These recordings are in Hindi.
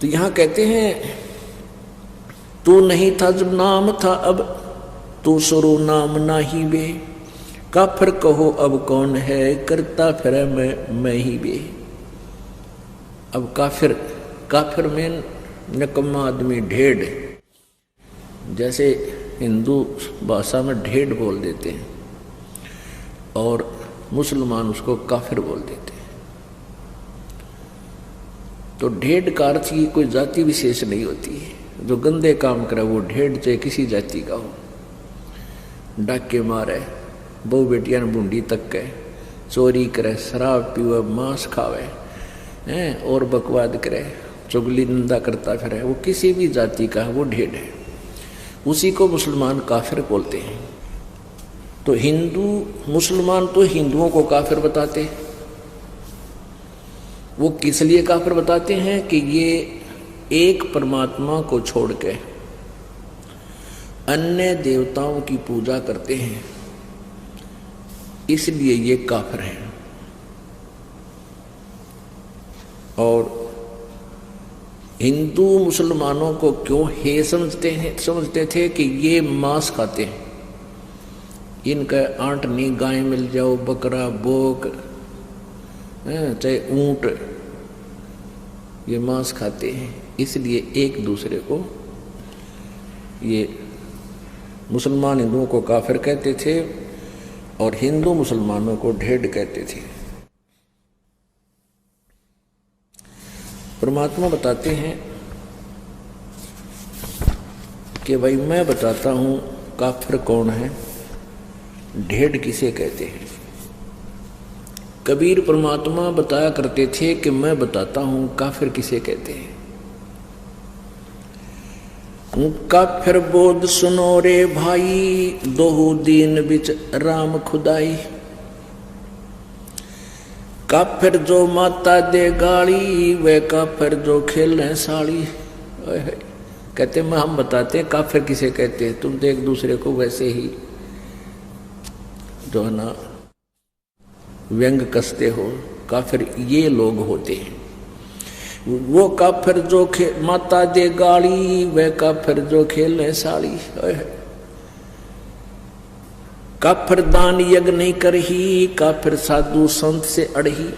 तो यहां कहते हैं तू नहीं था जब नाम था, अब तू शुरू नाम नाही बे। काफिर कहो अब कौन है, करता फिर मैं ही बे। अब काफिर में निकम्मा आदमी, ढेढ़, जैसे हिंदू भाषा में ढेढ़ बोल देते हैं और मुसलमान उसको काफिर बोल देते हैं। तो ढेढ़ का अर्थ की कोई जाति विशेष नहीं होती है। जो गंदे काम करे वो ढेढ़, चाहे किसी जाति का हो, डाके मारे, बहु बेटियां बूंदी तक के, चोरी करे, शराब पीवे, मांस खावे हैं और बकवाद करे, चुगली निंदा करता फिरे, वो किसी भी जाति का वो ढेढ़ है। उसी को मुसलमान काफिर बोलते हैं। तो हिंदू मुसलमान तो हिंदुओं को काफिर बताते। वो किस लिए काफिर बताते हैं कि ये एक परमात्मा को छोड़ के अन्य देवताओं की पूजा करते हैं, इसलिए ये काफिर हैं। और हिंदू मुसलमानों को क्यों हे समझते थे कि ये मांस खाते हैं, इनका आंट नहीं, गाय मिल जाओ, बकरा, बोक, चाहे ऊंट, ये मांस खाते हैं, इसलिए एक दूसरे को ये मुसलमान हिंदुओं को काफिर कहते थे और हिंदू मुसलमानों को ढेढ़ कहते थे। परमात्मा बताते हैं कि भाई मैं बताता हूं काफिर कौन है, ढेढ़ किसे कहते हैं। कबीर परमात्मा बताया करते थे कि मैं बताता हूं काफिर किसे कहते हैं। काफिर बोध सुनो रे भाई, दोहु दीन बिच राम खुदाई। काफिर जो माता दे गाली, वे काफिर जो खेले साड़ी। कहते मैं हम बताते हैं काफिर किसे कहते हैं, तुम तो एक दूसरे को वैसे ही जो है ना व्यंग कसते हो। काफिर ये लोग होते हैं। वो काफिर जो माता दे गाली, वे काफिर जो खेले साड़ी। काफिर दान यज्ञ नहीं करही, काफिर साधु संत से अड़ही।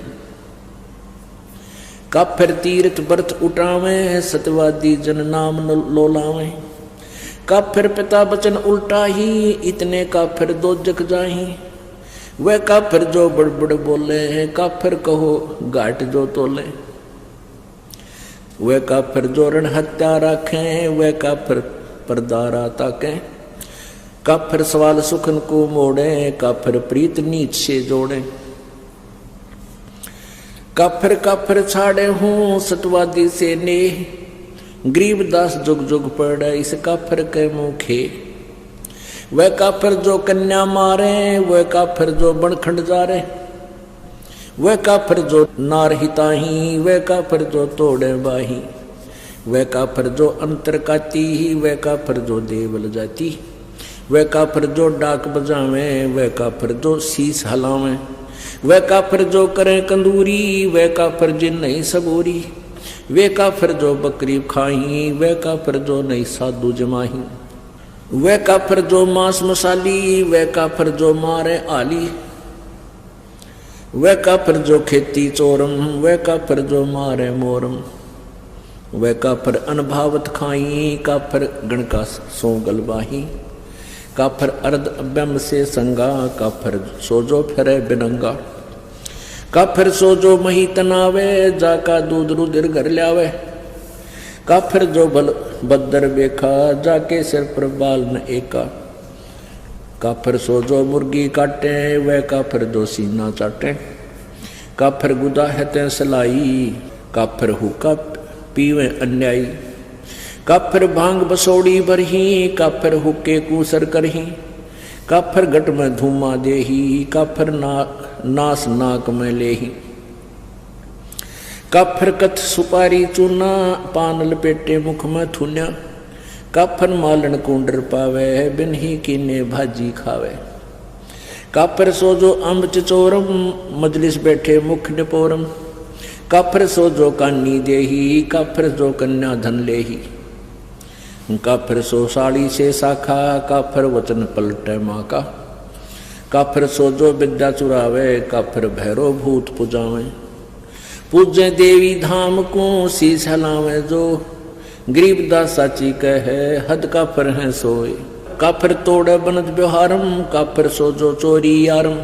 काफिर तीर्थ व्रत उठावे, सतवादी जन नाम लोलावे। काफिर पिता बचन उल्टा ही, इतने काफिर दो जग जाही। वह काफिर जो बड़बड़ बोले हैं, काफिर कहो घाट जो तोले। वह काफिर जो रण हत्या रखें, वह काफिर परदारा ताकें। काफिर सवाल सुखन को मोड़े, काफिर प्रीत नीच से जोड़े। काफिर छाड़े हूं सतवादी से नेह, गरीबदास जुग जुग पड़े इस काफिर के मुखे। वह काफिर जो कन्या मारे, वह काफिर जो बनखंड जा रहे। वह काफिर जो नार हिताही, वह काफिर जो तोड़े बाही। वह काफिर जो अंतर काती ही, वह काफिर जो देवल जाती। वह काफिर जो डाक बजावे, वह काफिर जो शीस हलावे। वह काफिर जो करे कंदूरी, वह काफिर जिन नहीं सबूरी। वे काफिर जो बकरी खाही, वह काफिर जो नहीं साधु जमाही। वह काफिर जो मांस मसाली, वह काफिर जो मारे आली। वह काफिर जो खेती चोरम, वह काफिर जो मारे मोरम। वह काफिर अनभावत खाई, काफिर गण का सो गलबाही। काफिर अर्ध अभ्यम से संगा, काफिर सोजो फिरे बिनंगा। काफिर सोजो मही तनावे, जाका दूध रुधिर घर ल्यावे। काफिर जो बल बदर बेखा, जाके सिर पर बाल न एका। काफिर सोजो मुर्गी काटे, वह काफिर जो सीना चाटे। काफिर गुदा है ते सलाई, काफिर हुक्का पीवे अन्यायी। काफिर भांग बसोड़ी भरही, काफिर हुक्के कूसर करही। काफिर घट में धूमा देही, काफिर नास नाक में लेही। काफिर कथ सुपारी चूना, पान लपेटे मुख में थुन्या। काफिर मालन कुंडर पावे, बिन ही कीने भाजी खावे। काफिर सोजो अम्ब चचोरम, मजलिस बैठे मुख निपोरम। काफर सो जो कानी देही, काफर जो कन्या धन लेही, काफर सो साड़ी से शाखा, काफर वचन पलटे माँ का, काफर सो जो विद्या चुरावे, काफर भैरो भूत पुजावे, पूजे देवी धाम को शीश हलावे जो, गरीबदास साची कहे हद काफर है सोए, काफर तोड़े बनत व्यवहारम, काफर सो जो चोरी यारम,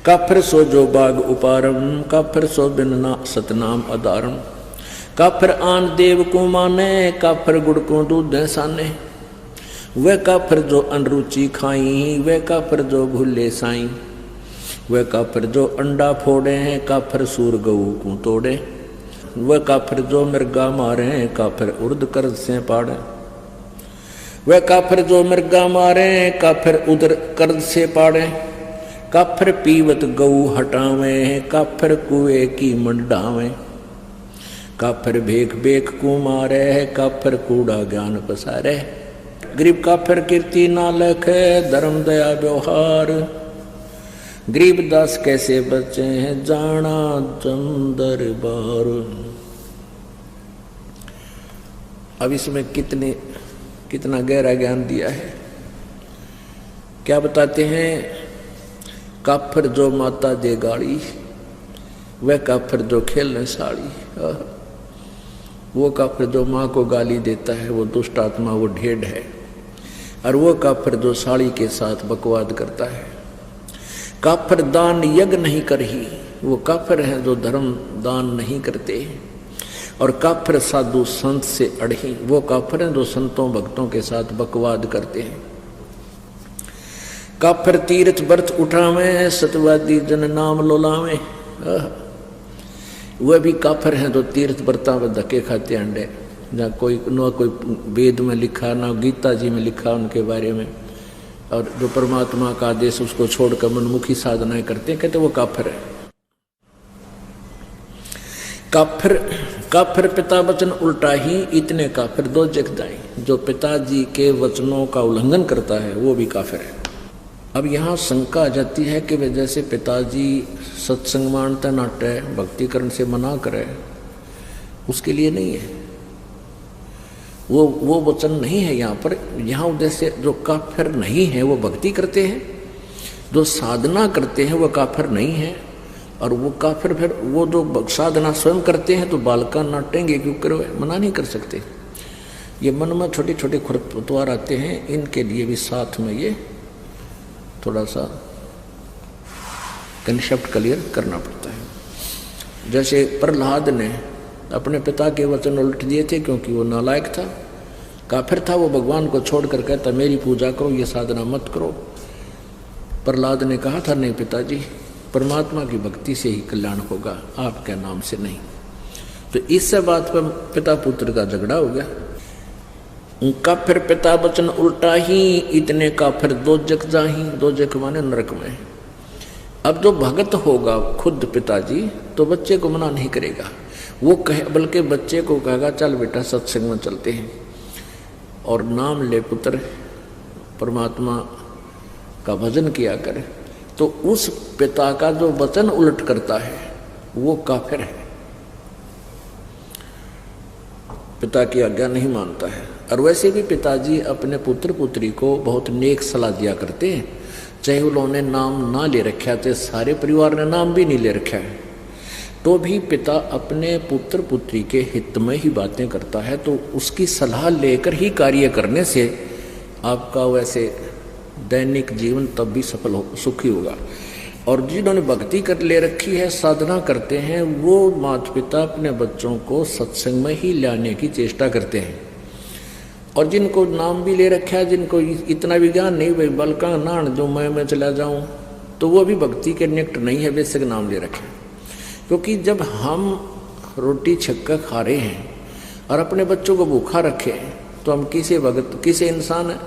काफर सो जो बाग उपारम, काफर सो बिन सतनाम अदारम, काफर आन देव को माने, काफर गुड़ को दूध साने, वह काफर जो अनरुचि खाई, वह काफर जो भूले साई, वह काफर जो अंडा फोड़े हैं, काफर सूर गऊ को तोड़े, वह काफर जो मृगा मारे, काफर उर्द कर्ज से पाड़े, वह काफर जो मृगा मारे, काफर उदर कर्ज से पाड़े, काफर पीवत गऊ हटावे, काफर कुएं की मंडावे, काफर भेख बेख को मारे, काफर कूड़ा ज्ञान पसारे, गरीब काफर कीर्ति ना लखे, धर्म दया व्यवहार, गरीबदास कैसे बचे हैं जाना जम दरबार। अब इसमें कितना गहरा ज्ञान दिया है। क्या बताते हैं, काफर जो माता दे गाड़ी, वह काफर जो खेलने साड़ी, वो काफर जो माँ को गाली देता है वो दुष्ट आत्मा, वो ढेड है, और वो काफर जो साड़ी के साथ बकवाद करता है। काफर दान यज्ञ नहीं करही, वो काफर हैं जो धर्म दान नहीं करते, और काफर साधु संत से अड़ही, वो काफर हैं जो संतों भक्तों के साथ बकवाद करते हैं। काफर तीर्थ व्रत उठावे, सतवादी जन नाम लोलावे, वह भी काफर हैं जो तीर्थ व्रता में धक्के खाते अंडे, जहाँ कोई वेद में लिखा ना गीता जी में लिखा उनके बारे में, और जो परमात्मा का आदेश उसको छोड़कर मनमुखी साधनाएं करते हैं, कहते वो काफर है। काफर पिता वचन उल्टा ही, इतने काफिर दो जग जाए, जो पिताजी के वचनों का उल्लंघन करता है वो भी काफिर है। अब यहाँ शंका आ जाती है कि वे जैसे पिताजी सत्संग मानते नाटे भक्तिकरण से मना करे, उसके लिए नहीं है, वो वचन नहीं है यहाँ पर। यहाँ उद्देश्य जो काफिर नहीं है वो भक्ति करते हैं, जो साधना करते हैं वो काफिर नहीं है, और वो काफिर फिर वो जो साधना स्वयं करते हैं तो बालका नाटेंगे क्यों करो, मना नहीं कर सकते। ये मन में छोटे छोटे खरपतवार आते हैं, इनके लिए भी साथ में ये थोड़ा सा कंसेप्ट क्लियर करना पड़ता है। जैसे प्रहलाद ने अपने पिता के वचन उल्ट दिए थे क्योंकि वो नालायक था, काफिर था, वो भगवान को छोड़कर कहता मेरी पूजा करो, ये साधना मत करो। प्रहलाद ने कहा था नहीं पिताजी, परमात्मा की भक्ति से ही कल्याण होगा, आपके नाम से नहीं। तो इस बात पर पिता पुत्र का झगड़ा हो गया। काफिर पिता वचन उल्टा ही, इतने काफिर दो जग जाही, दो जग माने नरक में। अब जो भगत होगा खुद पिताजी तो बच्चे को मना नहीं करेगा, वो कहे बल्कि बच्चे को कहेगा चल बेटा सत्संग में चलते हैं और नाम ले पुत्र, परमात्मा का भजन किया करे। तो उस पिता का जो वचन उलट करता है वो काफिर है, पिता की आज्ञा नहीं मानता है। और वैसे भी पिताजी अपने पुत्र पुत्री को बहुत नेक सलाह दिया करते हैं, चाहे उन्होंने नाम ना ले रखा, चाहे सारे परिवार ने नाम भी नहीं ले रखा है, तो भी पिता अपने पुत्र पुत्री के हित में ही बातें करता है। तो उसकी सलाह लेकर ही कार्य करने से आपका वैसे दैनिक जीवन तब भी सफल हो, सुखी होगा। और जिन्होंने भक्ति कर ले रखी है, साधना करते हैं, वो माता पिता अपने बच्चों को सत्संग में ही लाने की चेष्टा करते हैं। और जिनको नाम भी ले रखा है, जिनको इतना भी ज्ञान नहीं, भाई बलका नान जो मैं चला जाऊं, तो वो भी भक्ति के निकट नहीं है, बेशक नाम ले रखे। क्योंकि जब हम रोटी छक्का खा रहे हैं और अपने बच्चों को भूखा रखे तो हम किसे भगत किसे इंसान है।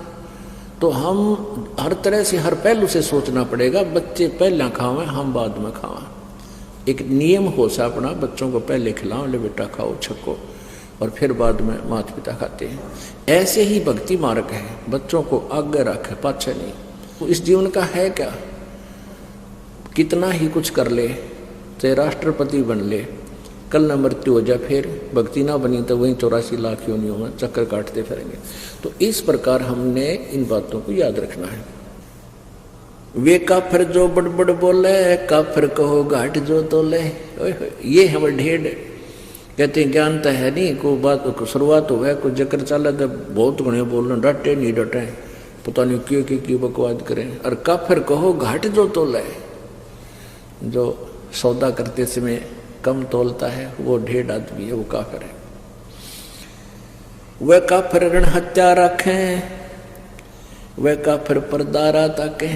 तो हम हर तरह से हर पहलू से सोचना पड़ेगा, बच्चे पहले खावें हम बाद में खावें। एक नियम हो सा अपना, बच्चों को पहले खिलाओ, ले बेटा खाओ छक्को, और फिर बाद में माता पिता खाते हैं। ऐसे ही भक्ति मार्ग है, बच्चों को आगे रखे पाछे नहीं। तो इस जीवन का है क्या, कितना ही कुछ कर ले, चाहे राष्ट्रपति बन ले, कल न मृत्यु हो जाए, फिर भक्ति ना बनी तो वहीं 84 लाख योनियों में चक्कर काटते फिरेंगे। तो इस प्रकार हमने इन बातों को याद रखना है। वे काफिर जो बड़बड़ बोले, काफिर कहो घाट जो तोले। ये हम ढेड़ कहते हैं ज्ञान तो है नहीं, कोई बात को शुरुआत हो गया, कोई जकर चला तो बहुत घने बोलना, डटे नहीं डटे, पता नहीं क्यों बकवाद करें। और काफिर कहो घाट जो तोले, जो सौदा करते समय कम तोलता है वो ढेड़ आदमी है, वो काफिर है। वह काफिर ऋण हत्या रखें, वह काफिर परदारा ताके,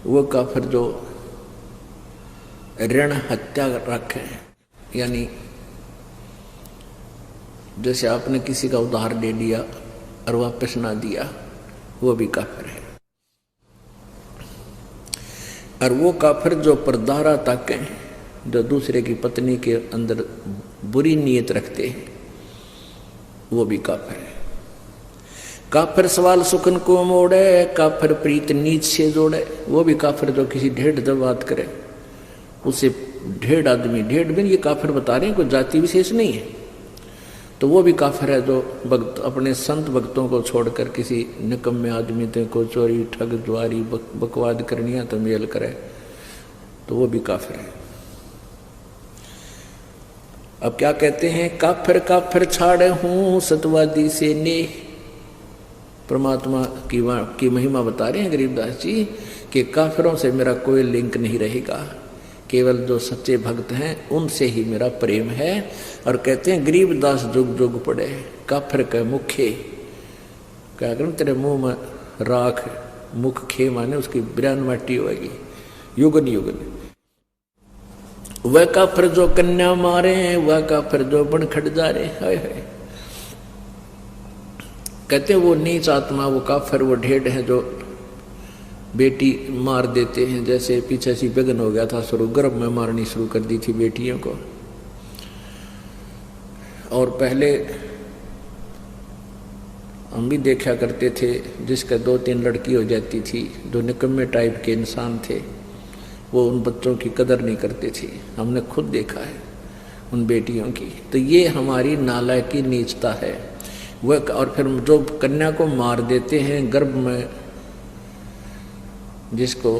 वो काफिर जो ऋण हत्या रखें, यानी जैसे आपने किसी का उधार दे दिया और वापस ना दिया, वो भी काफिर है। और वो काफिर जो परदारा ताके, जो दूसरे की पत्नी के अंदर बुरी नीयत रखते हैं, वो भी काफिर है। काफिर सवाल सुखन को मोड़े, काफिर प्रीत नीच से जोड़े, वो भी काफिर जो किसी ढेड़ जब बात करे उसे ढेड़ आदमी, ढेड़ भी ये काफिर बता रहे हैं, कोई जाति विशेष नहीं है, तो वो भी काफिर है। जो भक्त अपने संत भक्तों को छोड़कर किसी निकम्मे आदमी को चोरी ठग जुआरी बकवाद करनिया तो मेल करे, तो वो भी काफिर है। अब क्या कहते हैं, काफिर काफिर छाड़े हूं सतवादी से ने। परमात्मा की महिमा बता रहे हैं गरीबदास जी कि काफिरों से मेरा कोई लिंक नहीं रहेगा, केवल जो सच्चे भक्त हैं उनसे ही मेरा प्रेम है। और कहते हैं गरीबदास जुग जुग पड़े, काफिर के मुखे, क्या करूं तेरे मुंह में राख, मुख खे माने उसकी बिरान माटी होगी युगन युगन। वह काफिर जो कन्या मारे, वह काफिर जो बन खट जा रे, हाय हाय। कहते वो नीच आत्मा, वो काफिर, वो ढेड़ है जो बेटी मार देते हैं। जैसे पीछे सी बेगन हो गया था शुरू, गर्भ में मारनी शुरू कर दी थी बेटियों को। और पहले हम भी देखा करते थे जिसका 2-3 लड़की हो जाती थी, जो निकम्मे टाइप के इंसान थे, वो उन बच्चों की कदर नहीं करते थे। हमने खुद देखा है उन बेटियों की। तो ये हमारी नालायकी नीचता है वह। और फिर जो कन्या को मार देते हैं गर्भ में, जिसको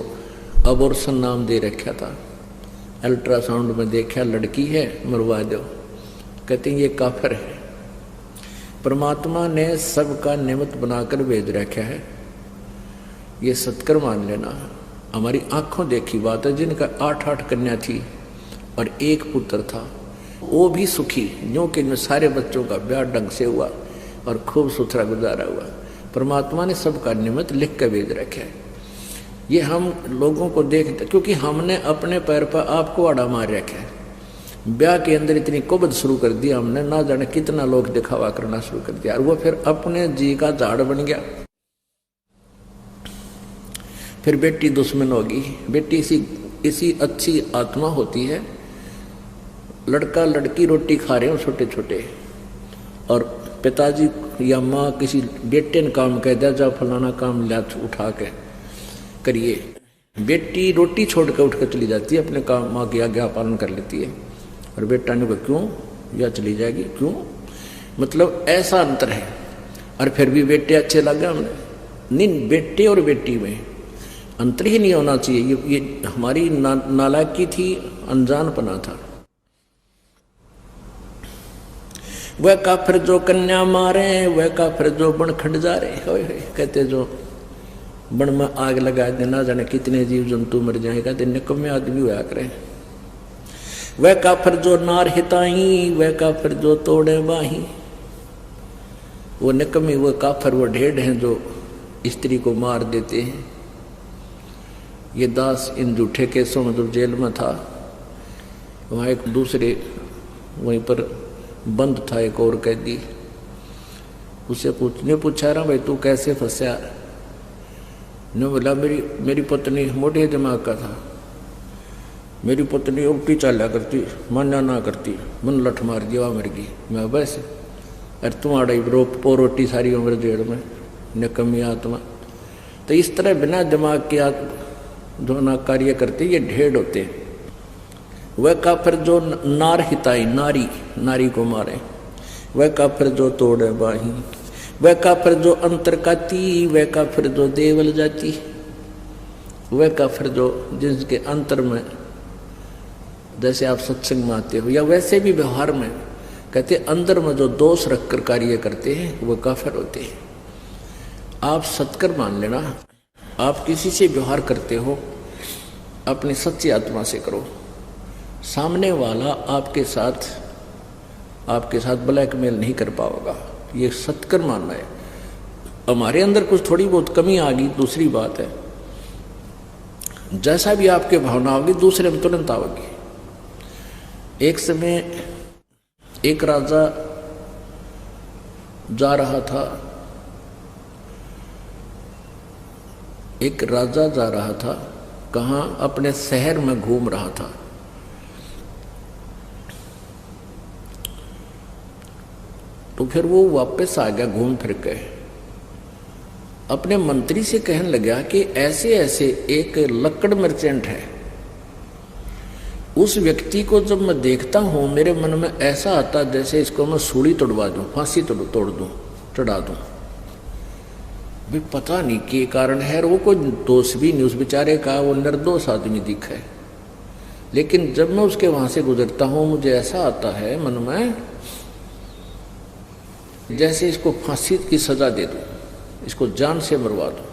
अबॉर्शन नाम दे रखा था, अल्ट्रासाउंड में देखा लड़की है मरवा दो, कहते हैं ये काफिर है। परमात्मा ने सबका निमित्त बनाकर भेज रखा है, ये सत्कर मान लेना। हमारी आंखों देखी बात है, जिनका 8-8 कन्या थी और 1 पुत्र था, वो भी सुखी, जो कि सारे बच्चों का ब्याह ढंग से हुआ और खूब सुथरा गुजारा हुआ। परमात्मा ने सबका निमित्त लिख कर भेज रखा है। ये हम लोगों को देखते, क्योंकि हमने अपने पैर पर आपको आड़ा मार रखा है। ब्याह के अंदर इतनी कुबद शुरू कर दिया हमने, ना जाने कितना लोग दिखावा करना शुरू कर दिया, और वो फिर अपने जी का झाड़ बन गया। फिर बेटी दुश्मन होगी। बेटी इसी अच्छी आत्मा होती है। लड़का लड़की रोटी खा रहे हो छोटे छोटे, और पिताजी या माँ किसी बेटे ने काम कह दिया, जा फलाना काम लिया उठा के करिए, बेटी रोटी छोड़ कर उठ कर चली जाती है, अपने काम माँ की आज्ञा पालन कर लेती है, और बेटा ने कहा क्यों, या चली जाएगी क्यों। मतलब ऐसा अंतर है। और फिर भी बेटे अच्छे लगे हमने, नहीं, बेटे और बेटी में अंतर ही नहीं होना चाहिए। ये हमारी नालायकी थी, अनजानपना था। वह काफिर जो कन्या मारे, वह काफिर जो बन खट जा रहे, कहते जो बन में आग लगा देना, जाने कितने जीव जंतु मर जाए, कहते निकम्मे आदमी हुआ करे। वह काफिर जो नार हिताई, वह काफिर जो तोड़े बाही, वो निकम्मी, वो काफिर, वो ढेड़ हैं जो स्त्री को मार देते हैं। ये दास इन झूठे केसों में जब जेल में था, वहाँ एक दूसरे वहीं पर बंद था एक और कैदी, उससे पूछा रहा भाई तू कैसे फंसा। ने बोला मेरी पत्नी मोटे दिमाग का था, मेरी पत्नी उल्टी चाला करती, मान्या ना करती, मन लठ मार दिया, वहाँ मर गई। मैं बस अरे तुम्हारा रोटी सारी उम्र जेल में, निकम्मी आत्मा। तो इस तरह बिना दिमाग के जो ना कार्य करते, ये ढेड़ होते हैं। वह काफिर जो नार हिताई, नारी नारी को मारे, वह काफिर जो तोड़े बाही, वह काफिर जो अंतर काती, वह काफिर जो देवल जाती, वह काफिर जो जिसके अंतर में, जैसे आप सत्संग में आते हो या वैसे भी व्यवहार में कहते अंदर में जो दोष रखकर कार्य करते हैं वह काफिर होते हैं। आप सत्कर मान लेना, आप किसी से व्यवहार करते हो अपनी सच्ची आत्मा से करो, सामने वाला आपके साथ ब्लैकमेल नहीं कर पाएगा, ये सत्कर मानना है। हमारे अंदर कुछ थोड़ी बहुत कमी आ गई दूसरी बात है, जैसा भी आपके भावना होगी दूसरे में तुरंत आओगी। एक समय एक राजा जा रहा था, कहाँ, अपने शहर में घूम रहा था। तो फिर वो वापस आ गया घूम फिर के, अपने मंत्री से कहने लगा कि ऐसे ऐसे एक लकड़ मर्चेंट है, उस व्यक्ति को जब मैं देखता हूं मेरे मन में ऐसा आता जैसे इसको मैं सूली तोड़वा दूं, फांसी तोड़ दूं, चढ़ा दूं। भी पता नहीं के कारण है, वो कोई दोष भी नहीं उस बेचारे का, वो निर्दोष आदमी दिखा है, लेकिन जब मैं उसके वहां से गुजरता हूं मुझे ऐसा आता है मन में जैसे इसको फांसी की सजा दे दूं, इसको जान से मरवा दूं।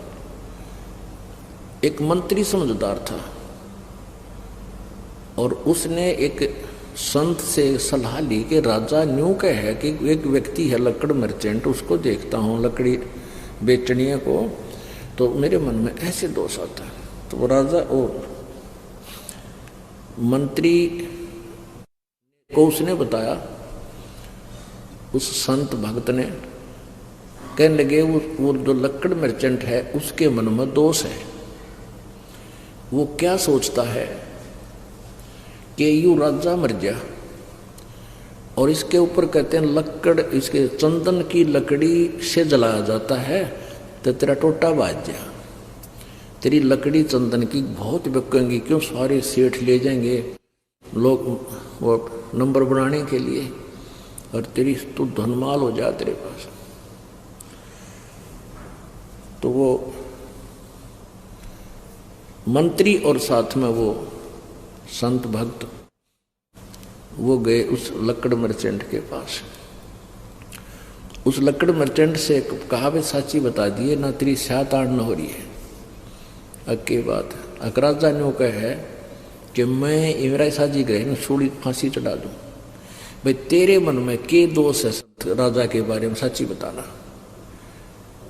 एक मंत्री समझदार था और उसने एक संत से सलाह ली कि राजा न्यू का है कि एक व्यक्ति है लकड़ मर्चेंट, उसको देखता हूँ लकड़ी बेचने को, तो मेरे मन में ऐसे दोष आता है। तो वो राजा और मंत्री को उसने बताया, उस संत भक्त ने, कहने लगे वो जो लकड़ मर्चेंट है उसके मन में दोष है। वो क्या सोचता है कि यूं राजा मर गया और इसके ऊपर कहते हैं लकड़, इसके चंदन की लकड़ी से जलाया जाता है तो तेरा टोटा बाज गया, तेरी लकड़ी चंदन की बहुत बिकेंगी, क्यों सारे सेठ ले जाएंगे लोग वो नंबर बनाने के लिए, और तेरी तू धनमाल हो जा तेरे पास। तो वो मंत्री और साथ में वो संत भक्त वो गए उस लकड़ मर्चेंट के पास। उस लकड़ मर्चेंट से कहा वे साची बता दिए ना, तेरी सात आड़ न हो रही है। अक्की बात अकराजा न्यू का है कि मैं इमराई साजी गए न सूली फांसी चढ़ा दूं। भाई तेरे मन में के दोष है राजा के बारे में, सच्ची बताना।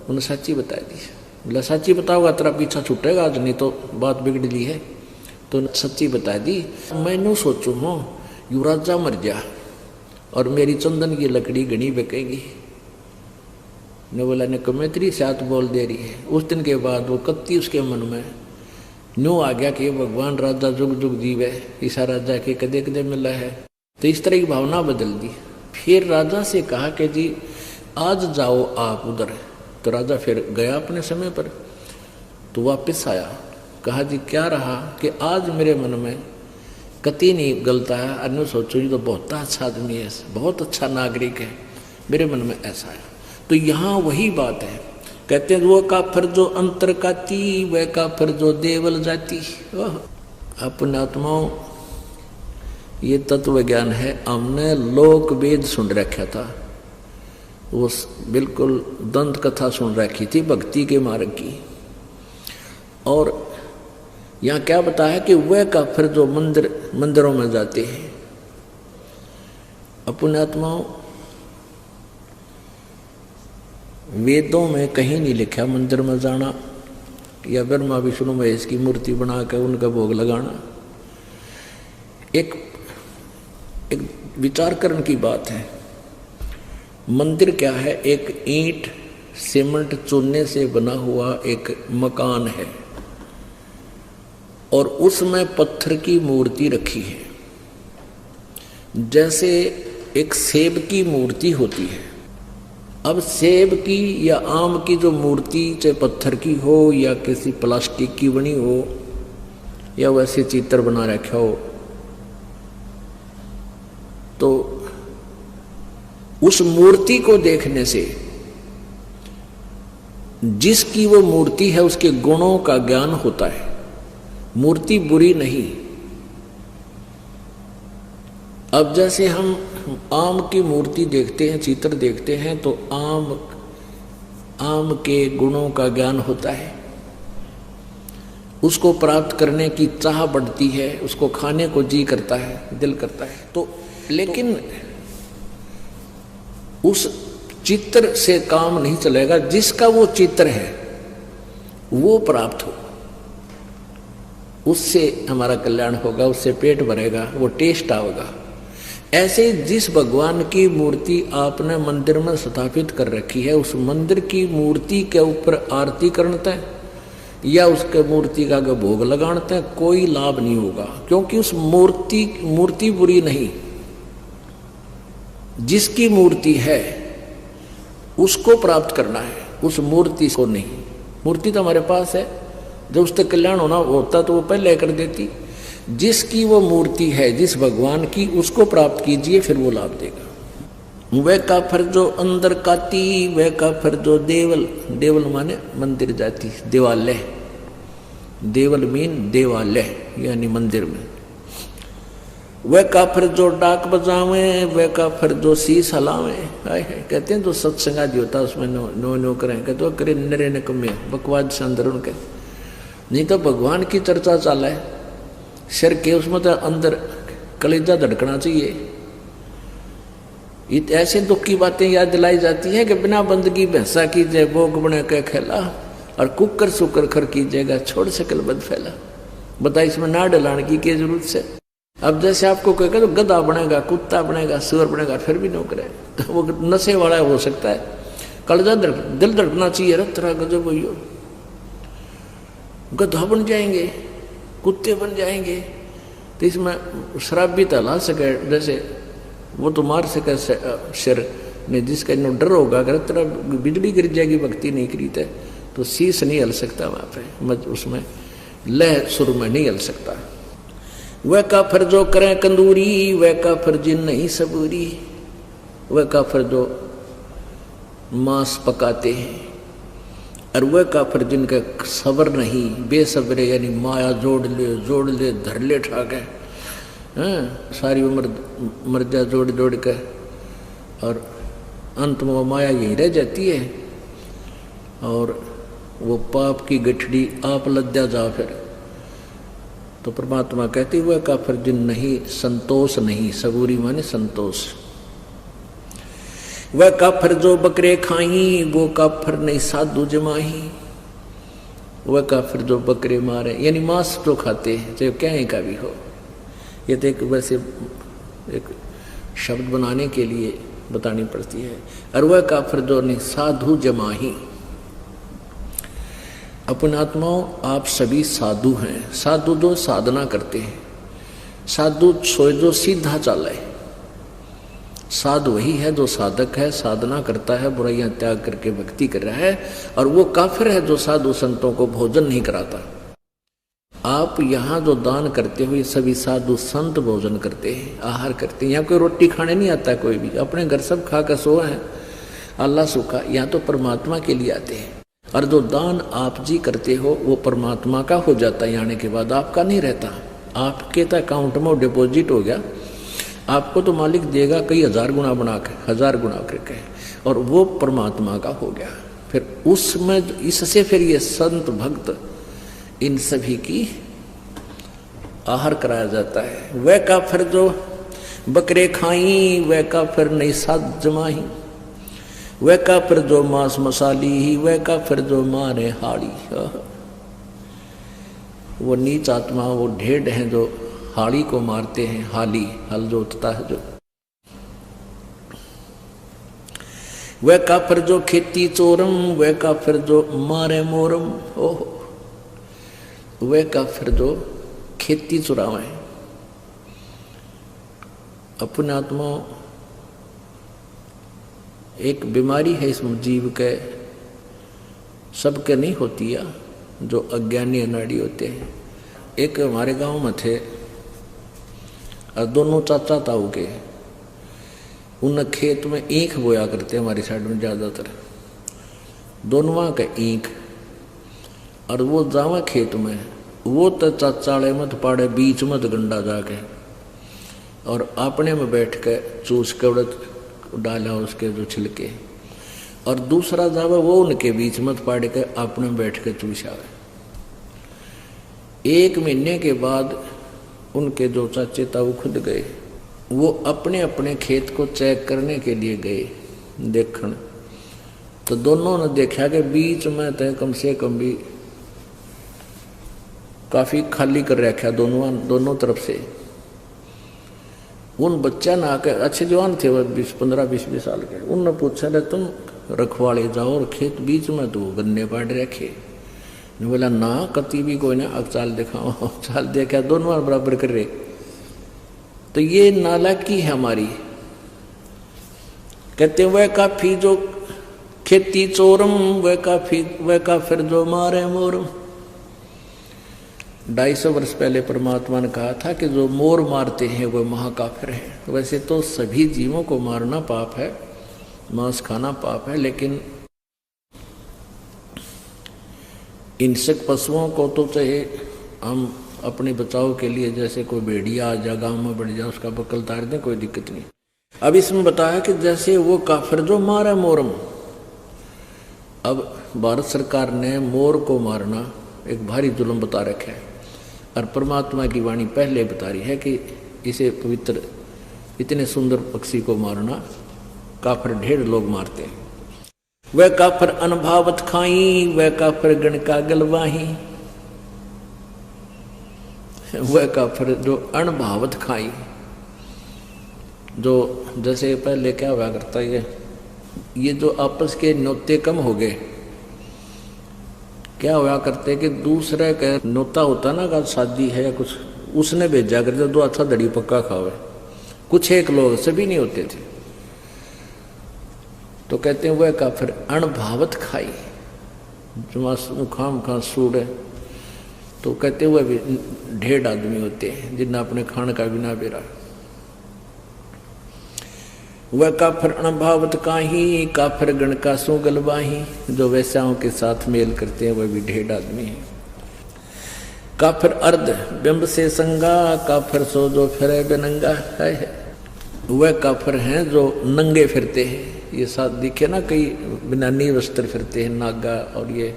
उन्हें सच्ची बता दी। बोला सच्ची बताओगा तेरा पीछा छूटेगा आज, नहीं तो बात बिगड़ ली है। तो सच्ची बता दी। मैनू सोचू हूँ यू राजा मर गया और मेरी चंदन की लकड़ी घनी बिकेगी। ने बोला ने कमेत्री साथ बोल दे रही है। उस दिन के बाद वो कत्ती उसके मन में न्यू आ गया कि भगवान राजा जुग जुग जीवे, ईसा राजा के कदे कदे मिला है। तो इस तरह की भावना बदल दी। फिर राजा से कहा कि जी आज जाओ आप उधर। तो राजा फिर गया अपने समय पर। तो वापस आया, कहा जी क्या रहा कि आज मेरे मन में कति नहीं गलता है। अन्य सोचो ये तो बहुत अच्छा आदमी है, बहुत अच्छा नागरिक है, मेरे मन में ऐसा है। तो यहाँ वही बात है, कहते हैं वो काफिर जो अंतर काती, वह काफिर जो देवल जाती। अपने आत्माओं ये तत्व ज्ञान है। हमने लोक वेद सुन रखा था, वो बिल्कुल दंत कथा सुन रखी थी भक्ति के मार्ग की। और यहाँ क्या बताया कि वह काफिर जो मंदिरों में जाते हैं। अपने आत्माओं वेदों में कहीं नहीं लिखा मंदिर में जाना या ब्रह्मा विष्णु महेश की मूर्ति बना कर उनका भोग लगाना। एक विचार करने की बात है। मंदिर क्या है? एक ईंट सीमेंट चूने से बना हुआ एक मकान है और उसमें पत्थर की मूर्ति रखी है। जैसे एक सेब की मूर्ति होती है। अब सेब की या आम की जो मूर्ति चाहे पत्थर की हो या किसी प्लास्टिक की बनी हो या वैसे चित्र बना रखा हो, तो उस मूर्ति को देखने से जिसकी वो मूर्ति है उसके गुणों का ज्ञान होता है। मूर्ति बुरी नहीं। अब जैसे हम आम की मूर्ति देखते हैं, चित्र देखते हैं, तो आम के गुणों का ज्ञान होता है, उसको प्राप्त करने की चाह बढ़ती है, उसको खाने को जी करता है, दिल करता है। तो लेकिन उस चित्र से काम नहीं चलेगा। जिसका वो चित्र है वो प्राप्त हो, उससे हमारा कल्याण होगा, उससे पेट भरेगा, वो टेस्ट आएगा। ऐसे जिस भगवान की मूर्ति आपने मंदिर में स्थापित कर रखी है, उस मंदिर की मूर्ति के ऊपर आरती करते हैं या उसके मूर्ति का भोग लगाते हैं, कोई लाभ नहीं होगा, क्योंकि उस मूर्ति बुरी नहीं। जिसकी मूर्ति है उसको प्राप्त करना है, उस मूर्ति को नहीं। मूर्ति तो हमारे पास है, जब उससे कल्याण होना होता तो वो पहले कर देती। जिसकी वो मूर्ति है, जिस भगवान की, उसको प्राप्त कीजिए, फिर वो लाभ देगा। वह काफर जो अंदर काती, वह काफर जो देवल, देवल माने मंदिर जाती, देवालय, देवल मीन देवालय यानी मंदिर में। वह काफर जो डाक बजावे, वह काफर जो शीश हलावे। कहते हैं तो सत्संगादि होता उसमें नो करें, कहते तो करे नरे न कमे बकवाद से अंदर उनके, नहीं तो भगवान की चर्चा चाला है सिर के, उसमें तो अंदर कलेजा धड़कना चाहिए। ऐसे दुख की बातें याद दिलाई जाती हैं कि बिना बंदगी भैंसा कीजिए, भोग बने के खेला, और कुकर सुकर खर कीजिएगा, छोड़ सकल बद फैला। बता इसमें ना डलाने की क्या जरूरत से। अब जैसे आपको कहेगा तो गधा बनेगा, कुत्ता बनेगा, सुअर बनेगा, फिर भी नौकर है, तो वो नशे वाला हो सकता है। कलेजा दिल धड़कना चाहिए, रत्रा गजब भैया, गधा बन जाएंगे, कुत्ते बन जाएंगे, तो इसमें शराब भी तला सके, जैसे वो तो मार सके सिर ने, जिसका इन्हों डर होगा अगर तरह बिजली गिर जाएगी, भक्ति नहीं करी तो शीश नहीं हल सकता वहाँ पे, उसमें लह सुर में नहीं हल सकता। वह काफर जो करें कंदूरी, वह काफर जिन नहीं सबूरी, वह काफर जो मांस पकाते हैं, और वह काफर जिनका सबर नहीं, बेसब्रे यानी माया जोड़ ले धर ले ठाके, सारी उम्र मर्जा जोड़ के, और अंत में वो माया यहीं रह जाती है, और वो पाप की गठड़ी आप लद्या जा फिर। तो परमात्मा कहती वह काफर जिन नहीं संतोष नहीं, सबूरी माने संतोष। वह काफर जो बकरे खाई, वो काफर नहीं साधु जमाही। वह काफर जो बकरे मारे यानी मांस जो खाते हैं, चाहे क्या का भी हो, ये तो एक वैसे एक शब्द बनाने के लिए बतानी पड़ती है। और वह काफर जो नहीं साधु जमाही। अपने आत्माओं आप सभी साधु हैं। साधु जो साधना करते हैं, साधु सोए जो सीधा चाला है। साधु वही है जो साधक है, साधना करता है, बुराइयां त्याग करके भक्ति कर रहा है। और वो काफिर है जो साधु संतों को भोजन नहीं कराता। आप यहाँ जो दान करते हो ये सभी साधु संत भोजन करते हैं, आहार करते हैं। यहाँ कोई रोटी खाने नहीं आता कोई भी, अपने घर सब खा कर सोए हैं, अल्लाह सुखा। यहाँ तो परमात्मा के लिए आते हैं। और जो दान आप जी करते हो वो परमात्मा का हो जाता है, आने के बाद आपका नहीं रहता। आपके तो अकाउंट में डिपॉजिट हो गया, आपको तो मालिक देगा कई हजार गुना बना के, 1000 गुना करके, और वो परमात्मा का हो गया। फिर उसमें इससे फिर ये संत भक्त इन सभी की आहार कराया जाता है। वह काफिर जो बकरे खाई, वह काफिर नहीं साध जमाही। वह काफिर जो मांस मसाली, वह काफिर जो मारे हाड़ी। वो नीच आत्मा, वो ढेड हैं जो हाड़ी को मारते हैं। हाली हल जोतता है जो। वह काफिर जो खेती चोरम, वह काफिर जो मारे मोरम। ओहो, वह काफिर जो खेती चुरावे। अपने आत्मा एक बीमारी है इस जीव के, सबके नहीं होती है, जो अज्ञानी अनाड़ी होते हैं। एक हमारे गांव में थे और दोनों चाचा ताऊ के, उन खेत में ईख बोया करते हमारी साइड में ज़्यादातर, दोनों का ईख। और वो जावा खेत में, वो तो चाचाड़े मत पाड़े बीच मत गंडा जाके, और अपने में बैठ के चूस के उड़द डाला उसके जो छिलके, और दूसरा जावा वो उनके बीच मत पाड़ के अपने में बैठ के चूसा। 1 महीने के बाद उनके जो चाचे था वो खुद गए, वो अपने अपने खेत को चेक करने के लिए गए देखने। तो दोनों ने देखा कि बीच में तो कम से कम भी काफी खाली कर रखा दोनों तरफ से। उन बच्चा ना आकर, अच्छे जवान थे वो 15-20 साल के, उनने पूछा ले तुम रखवाले जाओ और खेत बीच में तो गन्ने पाड़ रखे। ने बोला ना कति भी कोई ना, अब चाल दिखाओ। चाल देखा दोनों बराबर कर रहे। तो ये नालायकी है हमारी। कहते वह काफी जो खेती चोरम, वह काफिर जो मारे मोरम। 250 वर्ष पहले परमात्मा ने कहा था कि जो मोर मारते हैं वह महाकाफिर है। वैसे तो सभी जीवों को मारना पाप है, मांस खाना पाप है, लेकिन हिंसक पशुओं को तो चाहे हम अपने बचाव के लिए, जैसे कोई भेड़िया आ जा गाँव में बढ़ जाए उसका बकल तार दें, कोई दिक्कत नहीं। अब इसमें बताया कि जैसे वो काफिर जो मारे मोरम। अब भारत सरकार ने मोर को मारना एक भारी जुल्म बता रखा है, और परमात्मा की वाणी पहले बता रही है कि इसे पवित्र, इतने सुंदर पक्षी को मारना काफिर ढेर लोग मारते हैं। वह काफिर अनभावत खाई, वह काफिर गण का गलवाही। वह काफिर जो अनभावत खाई, जो जैसे पहले क्या हुआ करता है, ये जो आपस के न्योते कम हो गए। क्या हुआ करते कि दूसरे का न्योता होता ना, का शादी है या कुछ, उसने भेजा करते 2 अच्छा दड़ी पक्का खावे। कुछ एक लोग, सभी नहीं होते थे। तो कहते हैं वह काफिर अनभावत खाई, जो खाम खा सूड़। तो कहते हुए भी ढेर आदमी होते हैं जिन्हें अपने खान का बिना बेरा। वह काफिर अनभावत काही, काफिर गण का सो गलवाही। जो वैश्याओं के साथ मेल करते हैं वह भी ढेर आदमी है। काफिर अर्ध बिंब से संगा, काफिर सो जो फिरे बेनंगा है। वह काफिर हैं जो नंगे फिरते हैं। ये साथ दिखे ना, कई बिना नी वस्त्र फिरते हैं नागा, और ये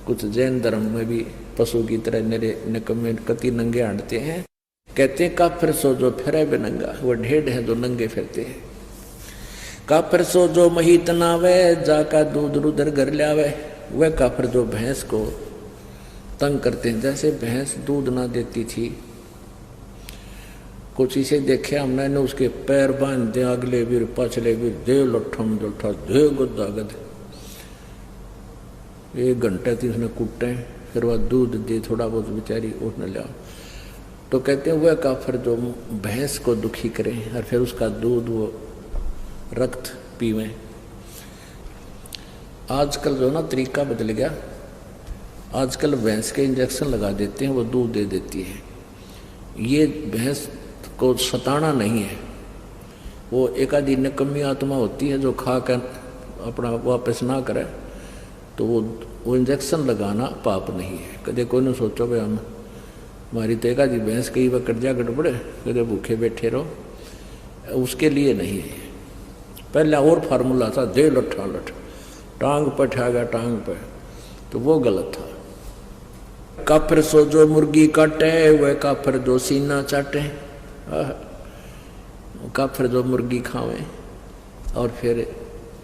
कुछ जैन धर्म में भी पशु की तरह निरे निकम्मे कति नंगे हांडते हैं। कहते हैं काफिर सो जो फिरे बेनंगा, वो ढेर है जो नंगे फिरते हैं। काफिर सो जो महीत नावे, जाका दूध रुदर घर लावे। वह काफिर जो भैंस को तंग करते हैं, जैसे भैंस दूध ना देती थी, कुछ इसे देखे हमने ने, उसके पैर बांध दे अगले भी पछले भी, दे लठम जलठा दे गुदागद। 1 घंटे थी उसने कुटे, फिर वह दूध दे थोड़ा बहुत बेचारी उठने लिया। तो कहते हैं वह काफिर जो भैंस को दुखी करें और फिर उसका दूध वो रक्त पीवें। आजकल जो ना तरीका बदल गया, आजकल भैंस के इंजेक्शन लगा देते हैं, वो दूध दे देती है। ये भैंस को सताना नहीं है, वो एक आधी निकम्मी आत्मा होती है जो खा कर अपना वापस ना करे, तो वो इंजेक्शन लगाना पाप नहीं है। कदे कोई ने सोचो भाई हम हमारी तो एक आधी भैंस कई बार कट जा गड़बड़े, कदे भूखे बैठे रहो, उसके लिए नहीं है। पहले और फार्मूला था, दे लठा लठ, टांग पर ठा गया टांग पर, तो वो गलत था। काफिर सो जो मुर्गी काटे, वह काफिर जो सीना चाटे। काफिर जो मुर्गी खावे और फिर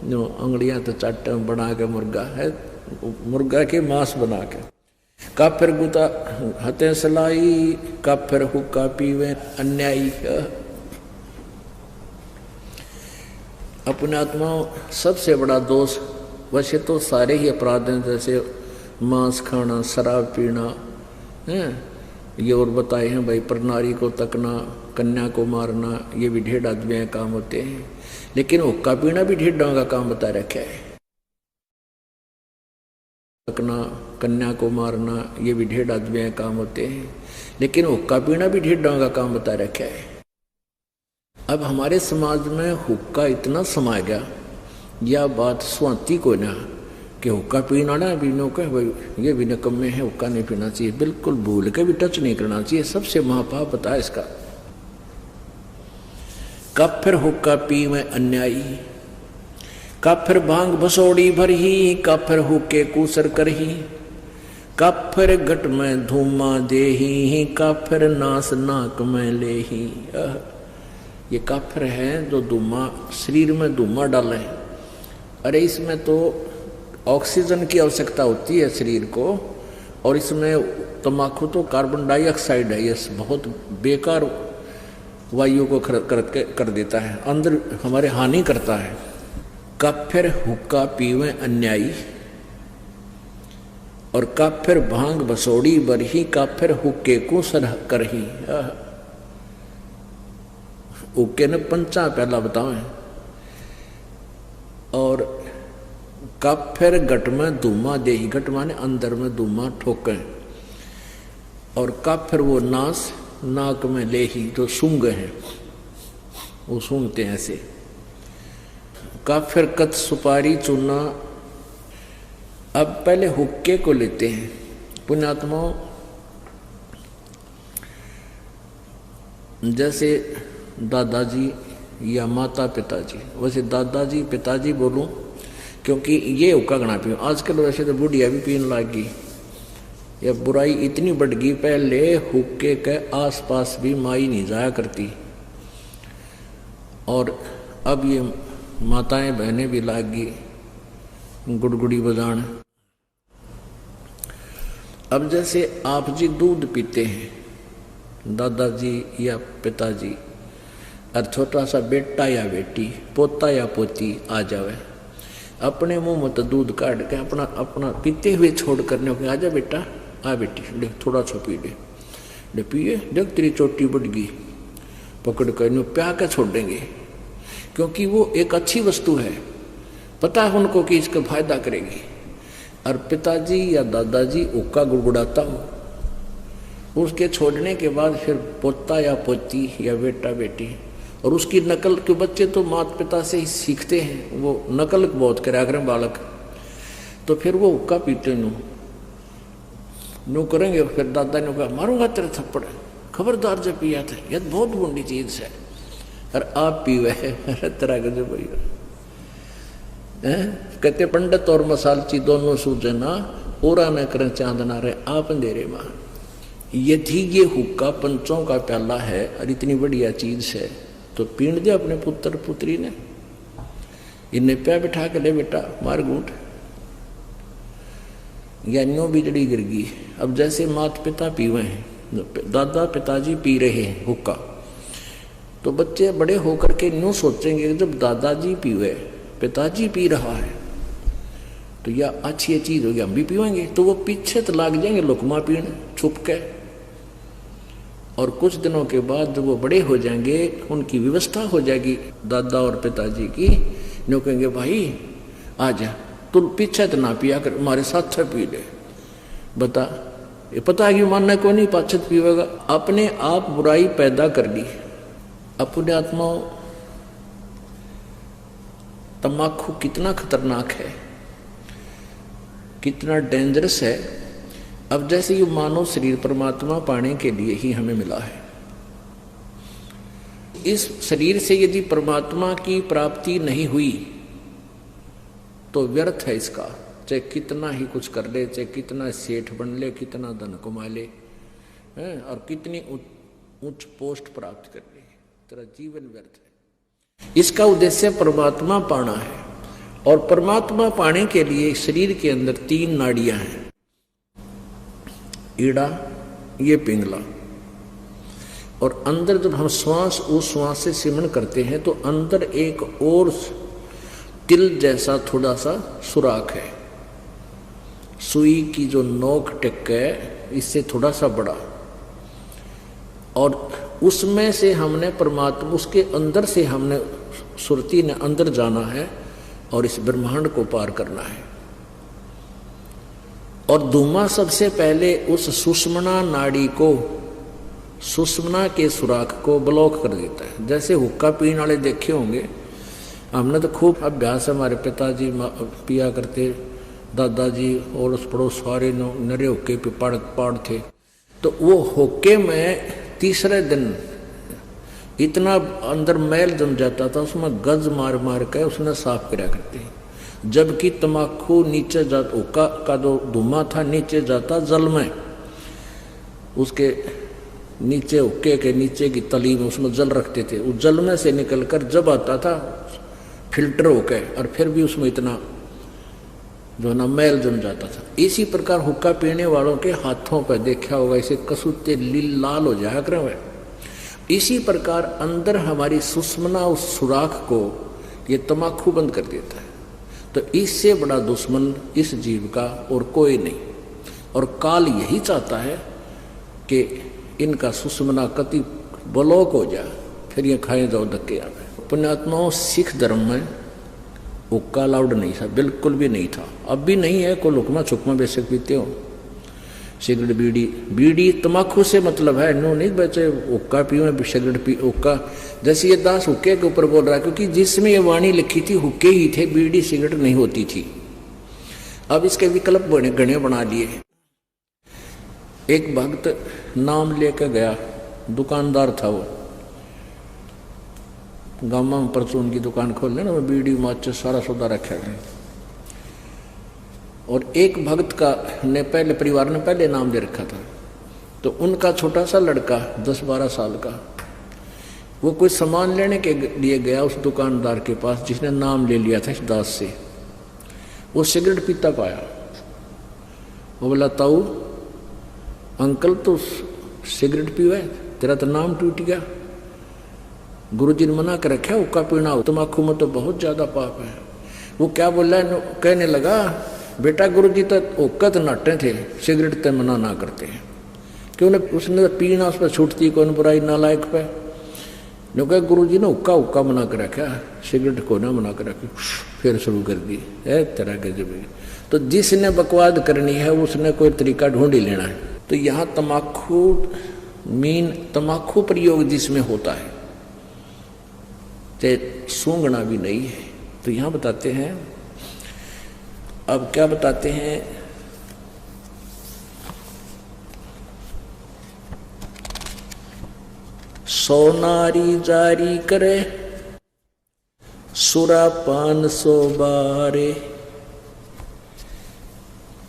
जो अंगड़ियां तो चाटे बना के मुर्गा है, मुर्गा के मांस बना के। काफिर गुता हते सलाई, काफिर हुक्का पीवे अन्यायी। अपने आत्मा सबसे बड़ा दोष, वैसे तो सारे ही अपराध हैं, जैसे मांस खाना, शराब पीना है, ये और बताए हैं भाई, प्रनारी को तकना, कन्या को मारना, ये भी ढेर आदमी के काम होते हैं। लेकिन हुक्का पीना भी ढेर का काम बता रखा है। तकना, कन्या को मारना, ये भी ढेर आदमी के काम होते हैं। लेकिन हुक्का पीना भी ढेर का काम बता रखा है। अब हमारे समाज में हुक्का इतना समा गया, यह बात स्वाति को ना कि हुक्का पीना ना पीनो का भाई ये भी निकम्मे है, हुक्का नहीं पीना चाहिए, बिल्कुल भूल के भी टच नहीं करना चाहिए, सबसे महापाप बताया इसका। कब फिर हुक्का पी में अन्यायी, कब फिर भांग बसोड़ी भरही, कब फिर हुक्के कूसर करही, कब फिर गट में धूमा देही, कब फिर नास नाक में लेही। ये काफिर है जो धूमा शरीर में धूमा डाले। अरे इसमें तो ऑक्सीजन की आवश्यकता होती है शरीर को, और इसमें तम्बाकू तो कार्बन डाइऑक्साइड है, ये बहुत बेकार वायु को कर देता है, अंदर हमारे हानि करता है। कब फिर हुक्का पीवे अन्यायी, और कब फिर भांग बसोड़ी बरही, कब फिर हुक्के को सरह करही। हुक्के ने पंचा पहला बताओ, और कब फिर गट में धूमा देही, गट माने अंदर में धूमा ठोके, और कब फिर वो नास नाक में लेही, जो सूंघ है वो सूंघते हैं ऐसे। कब फिर कत सुपारी चूना। अब पहले हुक्के को लेते हैं पुण्यात्माओं, जैसे दादाजी या माता पिताजी, वैसे दादाजी पिताजी बोलूं क्योंकि ये हुक्का गणा पी। आजकल वैसे तो बुढ़िया भी पीने लग गई, या बुराई इतनी बढ़ गई, पहले हुक्के के आसपास भी माई नहीं जाया करती, और अब ये माताएं बहनें भी लाग गई गुड़गुड़ी बजान। अब जैसे आप जी दूध पीते हैं दादाजी या पिताजी, और छोटा सा बेटा या बेटी, पोता या पोती आ जावे, अपने मुंह में तो दूध काट के अपना अपना पीते हुए छोड़ करने को, आजा बेटा आ बेटी देख थोड़ा सा पी ले पिए, देख तेरी चोटी बढ़ गई, पकड़ कर नो प्या के छोड़ देंगे, क्योंकि वो एक अच्छी वस्तु है, पता है उनको कि इसका फायदा करेगी। और पिताजी या दादाजी हुक्का गुड़गुड़ाता हो, उसके छोड़ने के बाद फिर पोता या पोती या बेटा बेटी, और उसकी नकल के बच्चे तो माता पिता से ही सीखते हैं, वो नकल बहुत करा करें बालक, तो फिर वो हुक्का पीते नो करेंगे। फिर दादा ने कहा मारूंगा तेरे थप्पड़, खबरदार जब पिया था, यह बहुत बुरी चीज है, और आप पीवे तरह के जो भैया कहते पंडित और मसालची दोनों सूझे ना, ओरा न करें चांदना रहे आप अंधेरे मां। यदि ये हुक्का पंचों का प्याला है और इतनी बढ़िया चीज है, तो पीण दे अपने पुत्र पुत्री ने, इन्हें प्या बिठा के ले बेटा मार घूट, या न्यो बिजड़ी गिर गई। अब जैसे माता पिता पीवे हैं, दादा पिताजी पी रहे हैं हुक्का, तो बच्चे बड़े होकर के न्यू सोचेंगे जब दादाजी पीवे, पिताजी पी रहा है, तो यह अच्छी चीज होगी, हम भी पीवेंगे, तो वो पीछे तो लाग जाएंगे लुकमा पीने छुप के। और कुछ दिनों के बाद जब वो बड़े हो जाएंगे, उनकी व्यवस्था हो जाएगी दादा और पिताजी की, न्यू कहेंगे भाई आ जा तू पीछे तो ना पिया कर, हमारे साथ पी ले। बता ये पता है कि मानना को नहीं पाछत पीवेगा, अपने आप बुराई पैदा कर ली। अपने आत्माओं तम्बाकू कितना खतरनाक है, कितना डेंजरस है। अब जैसे ये मानव शरीर परमात्मा पाने के लिए ही हमें मिला है, इस शरीर से यदि परमात्मा की प्राप्ति नहीं हुई तो व्यर्थ है इसका, चाहे कितना ही कुछ कर ले, चाहे कितना सेठ बन ले, कितना धन कमा ले, और कितनी उच्च पोस्ट प्राप्त कर ले, तेरा जीवन व्यर्थ है। इसका उद्देश्य परमात्मा पाना है, और परमात्मा पाने के लिए शरीर के अंदर 3 नाड़ियां हैं, ईड़ा, ये पिंगला, और अंदर जब हम श्वास उस श्वास से सिमरण करते हैं तो अंदर एक और तिल जैसा थोड़ा सा सुराख है, सुई की जो नोक टिक है इससे थोड़ा सा बड़ा, और उसमें से हमने परमात्मा, उसके अंदर से हमने सुरती ने अंदर जाना है और इस ब्रह्मांड को पार करना है। और धूमा सबसे पहले उस सुषमना नाड़ी को सुषुम्ना के सुराख को ब्लॉक कर देता है। जैसे हुक्का पीने वाले देखे होंगे, हमने तो खूब अभ्यास, हमारे पिताजी पिया करते, दादाजी और उस पड़ोस सारे नरे हुक्के पे पाड़ थे। तो वो हुक्के में तीसरे दिन इतना अंदर मैल जम जाता था, उसमें गज मार मार के उसने साफ किया करते। जबकि तम्बाकू नीचे जाता, हुक्का का जो धुआं था नीचे जाता जल में, उसके नीचे हुक्के के नीचे की तली में उसमें जल रखते थे। उस जल में से निकलकर जब आता था फिल्टर होके, और फिर भी उसमें इतना जो ना मैल जम जाता था। इसी प्रकार हुक्का पीने वालों के हाथों पर देखा होगा, इसे कसूते लाल हो जाया करे। इसी प्रकार अंदर हमारी सुषुम्ना उस सुराख को ये तम्बाकू बंद कर देता है। तो इससे बड़ा दुश्मन इस जीव का और कोई नहीं। और काल यही चाहता है कि इनका सुषुम्ना कति ब्लॉक हो जाए, फिर ये खाए जाओ धक्के आवे। पुण्यात्माओं, सिख धर्म में हुक्का अलाउड नहीं था, बिल्कुल भी नहीं था, अब भी नहीं है। कोई लुकमा छुकमा बेशक पीते हो, सिगरेट बीड़ी तम्बाकू से मतलब है, नो नहीं बचे हुक्का पियो सिगरेट पी हुक्का। जैसे ये दास हुक्के के ऊपर बोल रहा है, क्योंकि जिसमें ये वाणी लिखी थी हुक्के ही थे, बीड़ी सिगरेट नहीं होती थी। अब इसके विकल्प गणे बना लिए। एक भक्त नाम लेकर गया, दुकानदार था वो, गामा में परचून की दुकान खोल लेना, बीड़ी माचिस सारा सौदा रखा है। और एक भक्त का ने पहले परिवार ने पहले नाम दे रखा था। तो उनका छोटा सा लड़का 10-12 साल का, वो कोई सामान लेने के लिए गया उस दुकानदार के पास जिसने नाम ले लिया था इस दास से। वो सिगरेट पीता पाया। वो बोला, ताऊ अंकल तो सिगरेट पीवे, तेरा तो नाम टूट गया। गुरुजी ने मना कर रखा हुक्का पीना, तम्बाकू में तो बहुत ज्यादा पाप है। वो क्या बोल रहा है, कहने लगा, बेटा गुरुजी तो हुक्का तो नाटे थे, सिगरेट तो मना ना करते हैं। क्यों ना उसने पीना, उस पर छूटती कौन बुराई नालायक पे। जो कहा गुरुजी ने हुक्का मना कर रखा, सिगरेट को ना मना कर रखी, फिर शुरू कर दी है तरह के जब। तो जिसने बकवाद करनी है उसने कोई तरीका ढूंढ ही लेना है। तो यहाँ तम्बाकू प्रयोग जिसमें होता है, चाहे सूंघना भी नहीं है। तो यहाँ बताते हैं, अब क्या बताते हैं, सोनारी जारी करे सुरापान 100 बारे,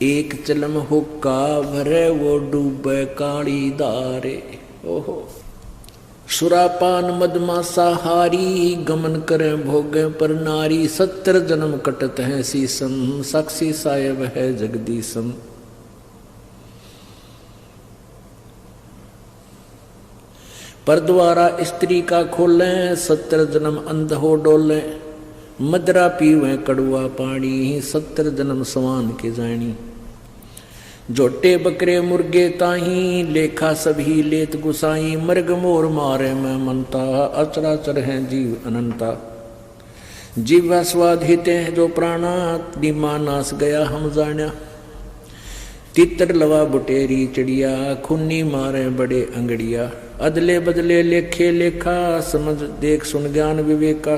एक चलम हुक्का भरे वो डूबे काली दारे। ओहो, सुरापान मदमासा हारी, गमन करें भोगे पर नारी, 70 जन्म कटत हैं सीसम, साक्षी साहेब है जगदीशम। पर द्वारा स्त्री का खोलें, 70 जन्म अंध हो डोले, मदरा पीवे कड़ुआ पानी, 70 जन्म सवान के जानी। जोटे बकरे मुर्गे ताही, लेखा सभी लेत गुसाई, मृग मोर मारे में मनता, अचराचर हैं जीव अनंता। जीवा स्वाद हिते हैं जो प्राणा, निमा नास गया हम जाना। तितर लवा बुटेरी चिड़िया, खुन्नी मारे बड़े अंगड़िया, अदले बदले लेखे लेखा, समझ देख सुन ज्ञान विवेका।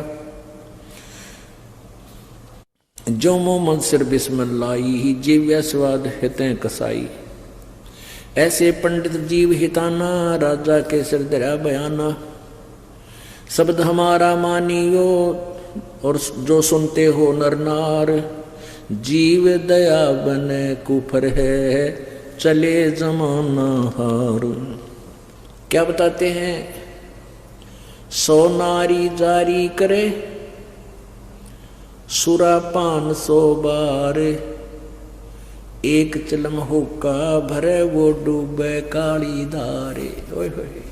जो मोमन सिर बिस्मल लाई, जीव्या स्वाद हितें कसाई। ऐसे पंडित जीव हिताना, राजा के सिर दरा बयाना। शब्द हमारा मानियो और जो सुनते हो नर नार, जीव दया बने कुफर है, चले जमाना हार। क्या बताते हैं, सोनारी जारी करे सुरापान 100 बार, एक चलम हुक्का भरे वो डूबे काली धारे। ओए होए,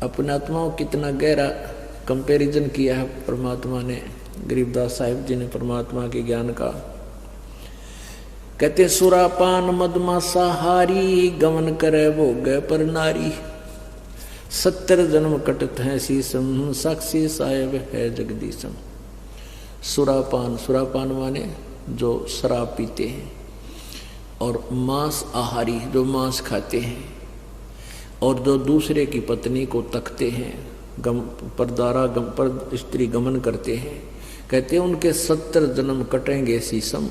अपने आत्माओं कितना गहरा कंपैरिजन किया है परमात्मा ने, गरीबदास साहिब जी ने परमात्मा के ज्ञान का। कहते सुरापान मदमासा हारी, गमन करे भोगे पर नारी, 70 जन्म कटत हैं सीसम, साक्षी साहेब है जगदीशम। सुरापान माने जो शराब पीते हैं, और मांस आहारी जो मांस खाते हैं। और जो दूसरे की पत्नी को तकते हैं, परदारा पर स्त्री गमन करते हैं, कहते हैं उनके 70 जन्म कटेंगे शीशम,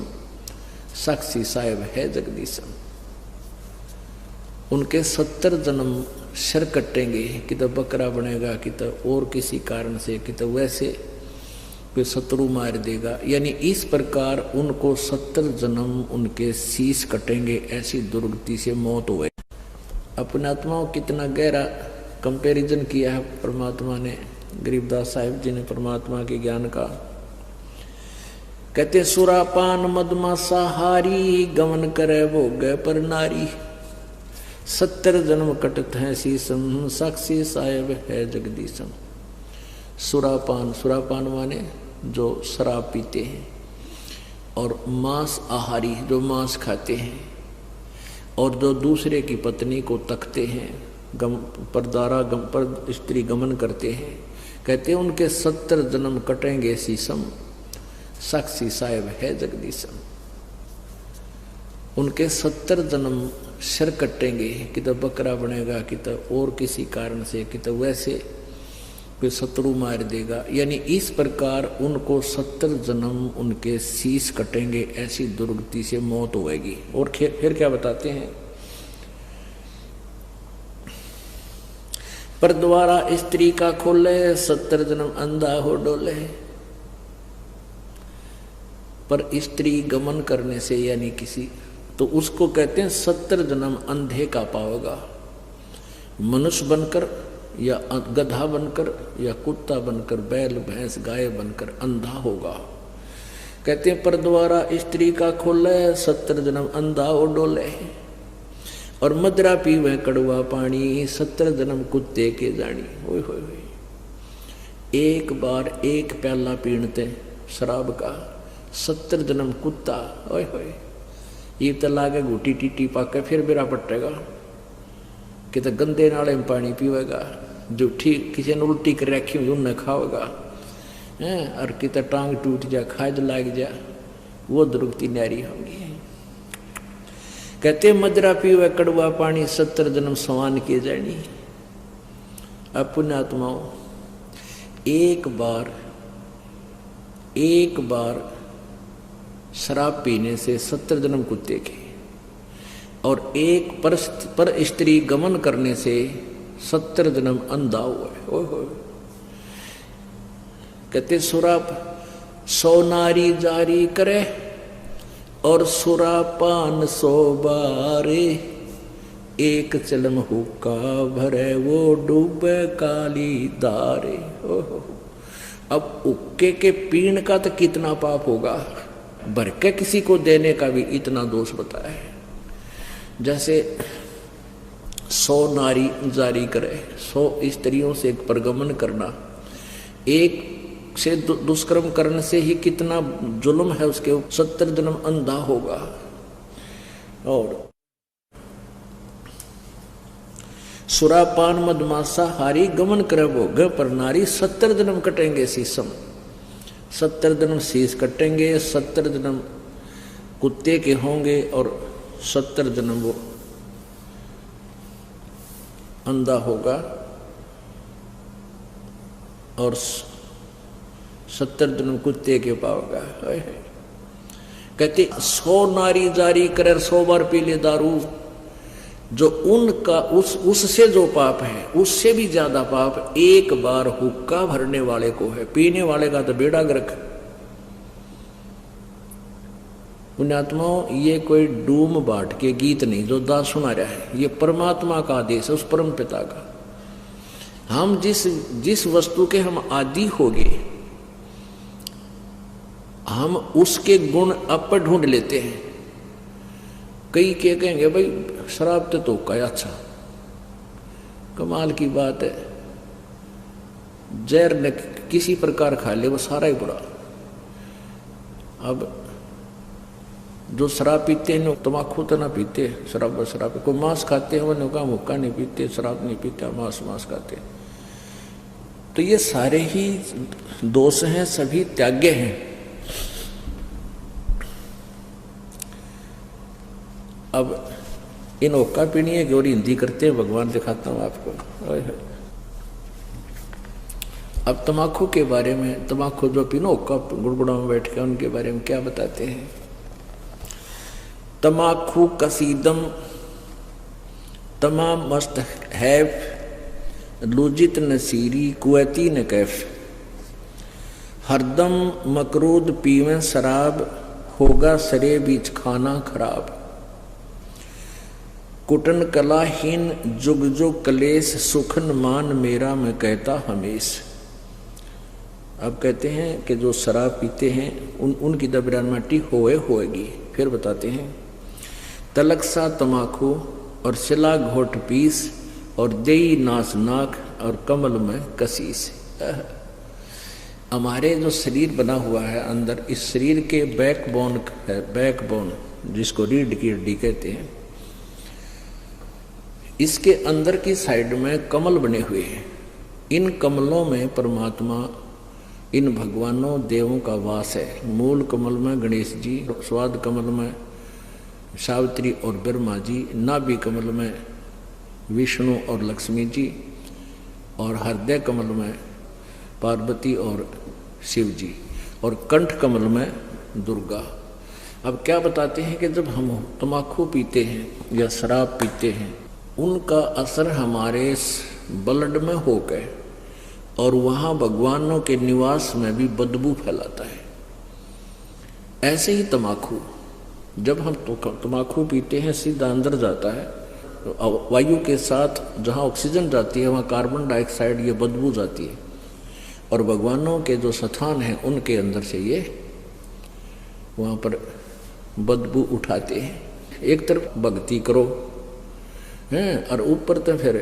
साक्षी साहेब है जगदीशम। उनके 70 जन्म सिर कटेंगे, कि तो बकरा बनेगा, कि तो और किसी कारण से, कि तो वैसे कोई शत्रु मार देगा। यानी इस प्रकार उनको 70 जन्म उनके शीश कटेंगे, ऐसी दुर्गति से मौत हुए। अपने आत्माओं कितना गहरा कंपैरिजन किया है परमात्मा ने, गरीबदास साहिब जी ने परमात्मा के ज्ञान का। कहते सुरापान मदमासाहारी, गमन करे भोग पर नारी, 70 जन्म कटत है शीशम, साक्षी साहेब है जगदीशम। सुरापान, सुरापान माने जो शराब पीते हैं, और मांस आहारी जो मांस खाते हैं, और जो दूसरे की पत्नी को तकते हैं, परदारा पर स्त्री गमन करते हैं, कहते हैं उनके 70 जन्म कटेंगे शीशम, साक्षी साहेब है जगदीशम। उनके 70 जन्म सिर कटेंगे, कि तो बकरा बनेगा, कि तो और किसी कारण से, कि तो वैसे कोई शत्रु मार देगा। यानी इस प्रकार उनको 70 जन्म उनके शीश कटेंगे, ऐसी दुर्गति से मौत होगी। और फिर क्या बताते हैं, पर द्वारा स्त्री का खोले, 70 जन्म अंधा हो डोले। पर स्त्री गमन करने से यानी किसी, तो उसको कहते हैं 70 जन्म अंधे का पाओगा, मनुष्य बनकर या गधा बनकर या कुत्ता बनकर, बैल भैंस गाय बनकर अंधा होगा। कहते हैं पर द्वारा स्त्री का खोले, 70 जन्म अंधा हो डोले। और मदरा पीवे कड़वा पानी, 70 जन्म कुत्ते के जानी। ओए होए होए, एक बार एक प्याला पीणते शराब का, 70 जन्म कुत्ता। ओए होए, ये तो लागे घूटी टीटी पाके फिर बेरा पटेगा, कि तो गंदे नाले में पानी पीवेगा, जो ठीक किसी ने उल्टी कर रखी हुई उन्हें खाओगा, और कि तो टांग टूट जा, खाज लाग जा, वो दुर्गति न्यारी होगी। कहते मदरा पीवे कड़वा पानी, 70 जन्म सवान किए जानी। अब पुण्यात्माओं, एक बार शराब पीने से 70 जन्म कुत्ते के, और एक पर स्त्री गमन करने से 70 जन्म अंधा हुआ है। ओए होए, कहते सुराप 100 नारी जारी करे, और सुरापान 100 बारे, एक चलम हुक्का भरे, वो डूबे काली दारे। ओहो, अब हुक्के के पीण का तो कितना पाप होगा, भर के किसी को देने का भी इतना दोष बताया है। जैसे 100 नारी जारी करे, 100 स्त्रियों से एक परगमन करना, एक से दुष्कर्म करने से ही कितना जुल्म है उसके, 70 जन्म अंधा होगा। और सुरापान मदमासा हारी, गमन करे भोग पर नारी, 70 जन्म कटेंगे शीशम, 70 जन्म शीश कटेंगे, 70 जन्म कुत्ते के होंगे, और 70 जन्म वो अंधा होगा, और 70 जन्म कुत्ते के पाओगा। कहते 100 नारी जारी करे, 100 बार पी ले दारू, जो उनका उससे जो पाप है उससे भी ज्यादा पाप एक बार हुक्का भरने वाले को है। पीने वाले का तो बेड़ा गर्क। पुण्यात्माओं, ये कोई डूम बाट के गीत नहीं जो दास सुना रहा है, ये परमात्मा का आदेश है, उस परम पिता का। हम जिस वस्तु के हम आदि हो गए, हम उसके गुण अप ढूंढ लेते हैं। कई के कहेंगे भाई शराब तो का अच्छा, कमाल की बात है, जहर न किसी प्रकार खा ले वो सारा ही बुरा। अब जो शराब पीते हैं तम्बाकू तो ना पीते, शराब को मांस खाते हैं, वो का मुक्का नहीं पीते, शराब नहीं पीते, मांस खाते। तो ये सारे ही दोष हैं, सभी त्याग्य हैं। अब इन ओका पीनी है कि और हिंदी करते हैं भगवान दिखाता हूँ आपको। अब तमाकू के बारे में, तमाकू जो पीनो ओका गुड़गुड़ा में बैठ के, उनके बारे में क्या बताते हैं। तमाकू कसीदम तमाम मस्त हैफ लुजित नसीरी कुवैती न कैफ हरदम मकरूद पीवें शराब होगा सरे बीच खाना खराब कुटन कलाहीन जुग जुग कलेश सुखन मान मेरा मैं कहता हमेश। अब कहते हैं कि जो शराब पीते हैं उनकी दबरान माटी होएगी। फिर बताते हैं तलक सा तमाकू और सिला घोट पीस और देई नास नाक और कमल में कसीस। हमारे जो शरीर बना हुआ है अंदर, इस शरीर के बैकबोन है, बैकबोन जिसको रीढ़ की हड्डी कहते हैं, इसके अंदर की साइड में कमल बने हुए हैं। इन कमलों में परमात्मा, इन भगवानों देवों का वास है। मूल कमल में गणेश जी, स्वाद कमल में सावित्री और ब्रह्मा जी, नाभि कमल में विष्णु और लक्ष्मी जी, और हृदय कमल में पार्वती और शिव जी, और कंठ कमल में दुर्गा। अब क्या बताते हैं कि जब हम तम्बाकू पीते हैं या शराब पीते हैं, उनका असर हमारे ब्लड में होकर और वहाँ भगवानों के निवास में भी बदबू फैलाता है। ऐसे ही तम्बाकू, जब हम तम्बाकू पीते हैं सीधा अंदर जाता है, वायु के साथ जहाँ ऑक्सीजन जाती है वहाँ कार्बन डाइऑक्साइड ये बदबू जाती है, और भगवानों के जो स्थान हैं उनके अंदर से ये वहाँ पर बदबू उठाते हैं। एक तरफ भक्ति करो हैं और ऊपर तो फिर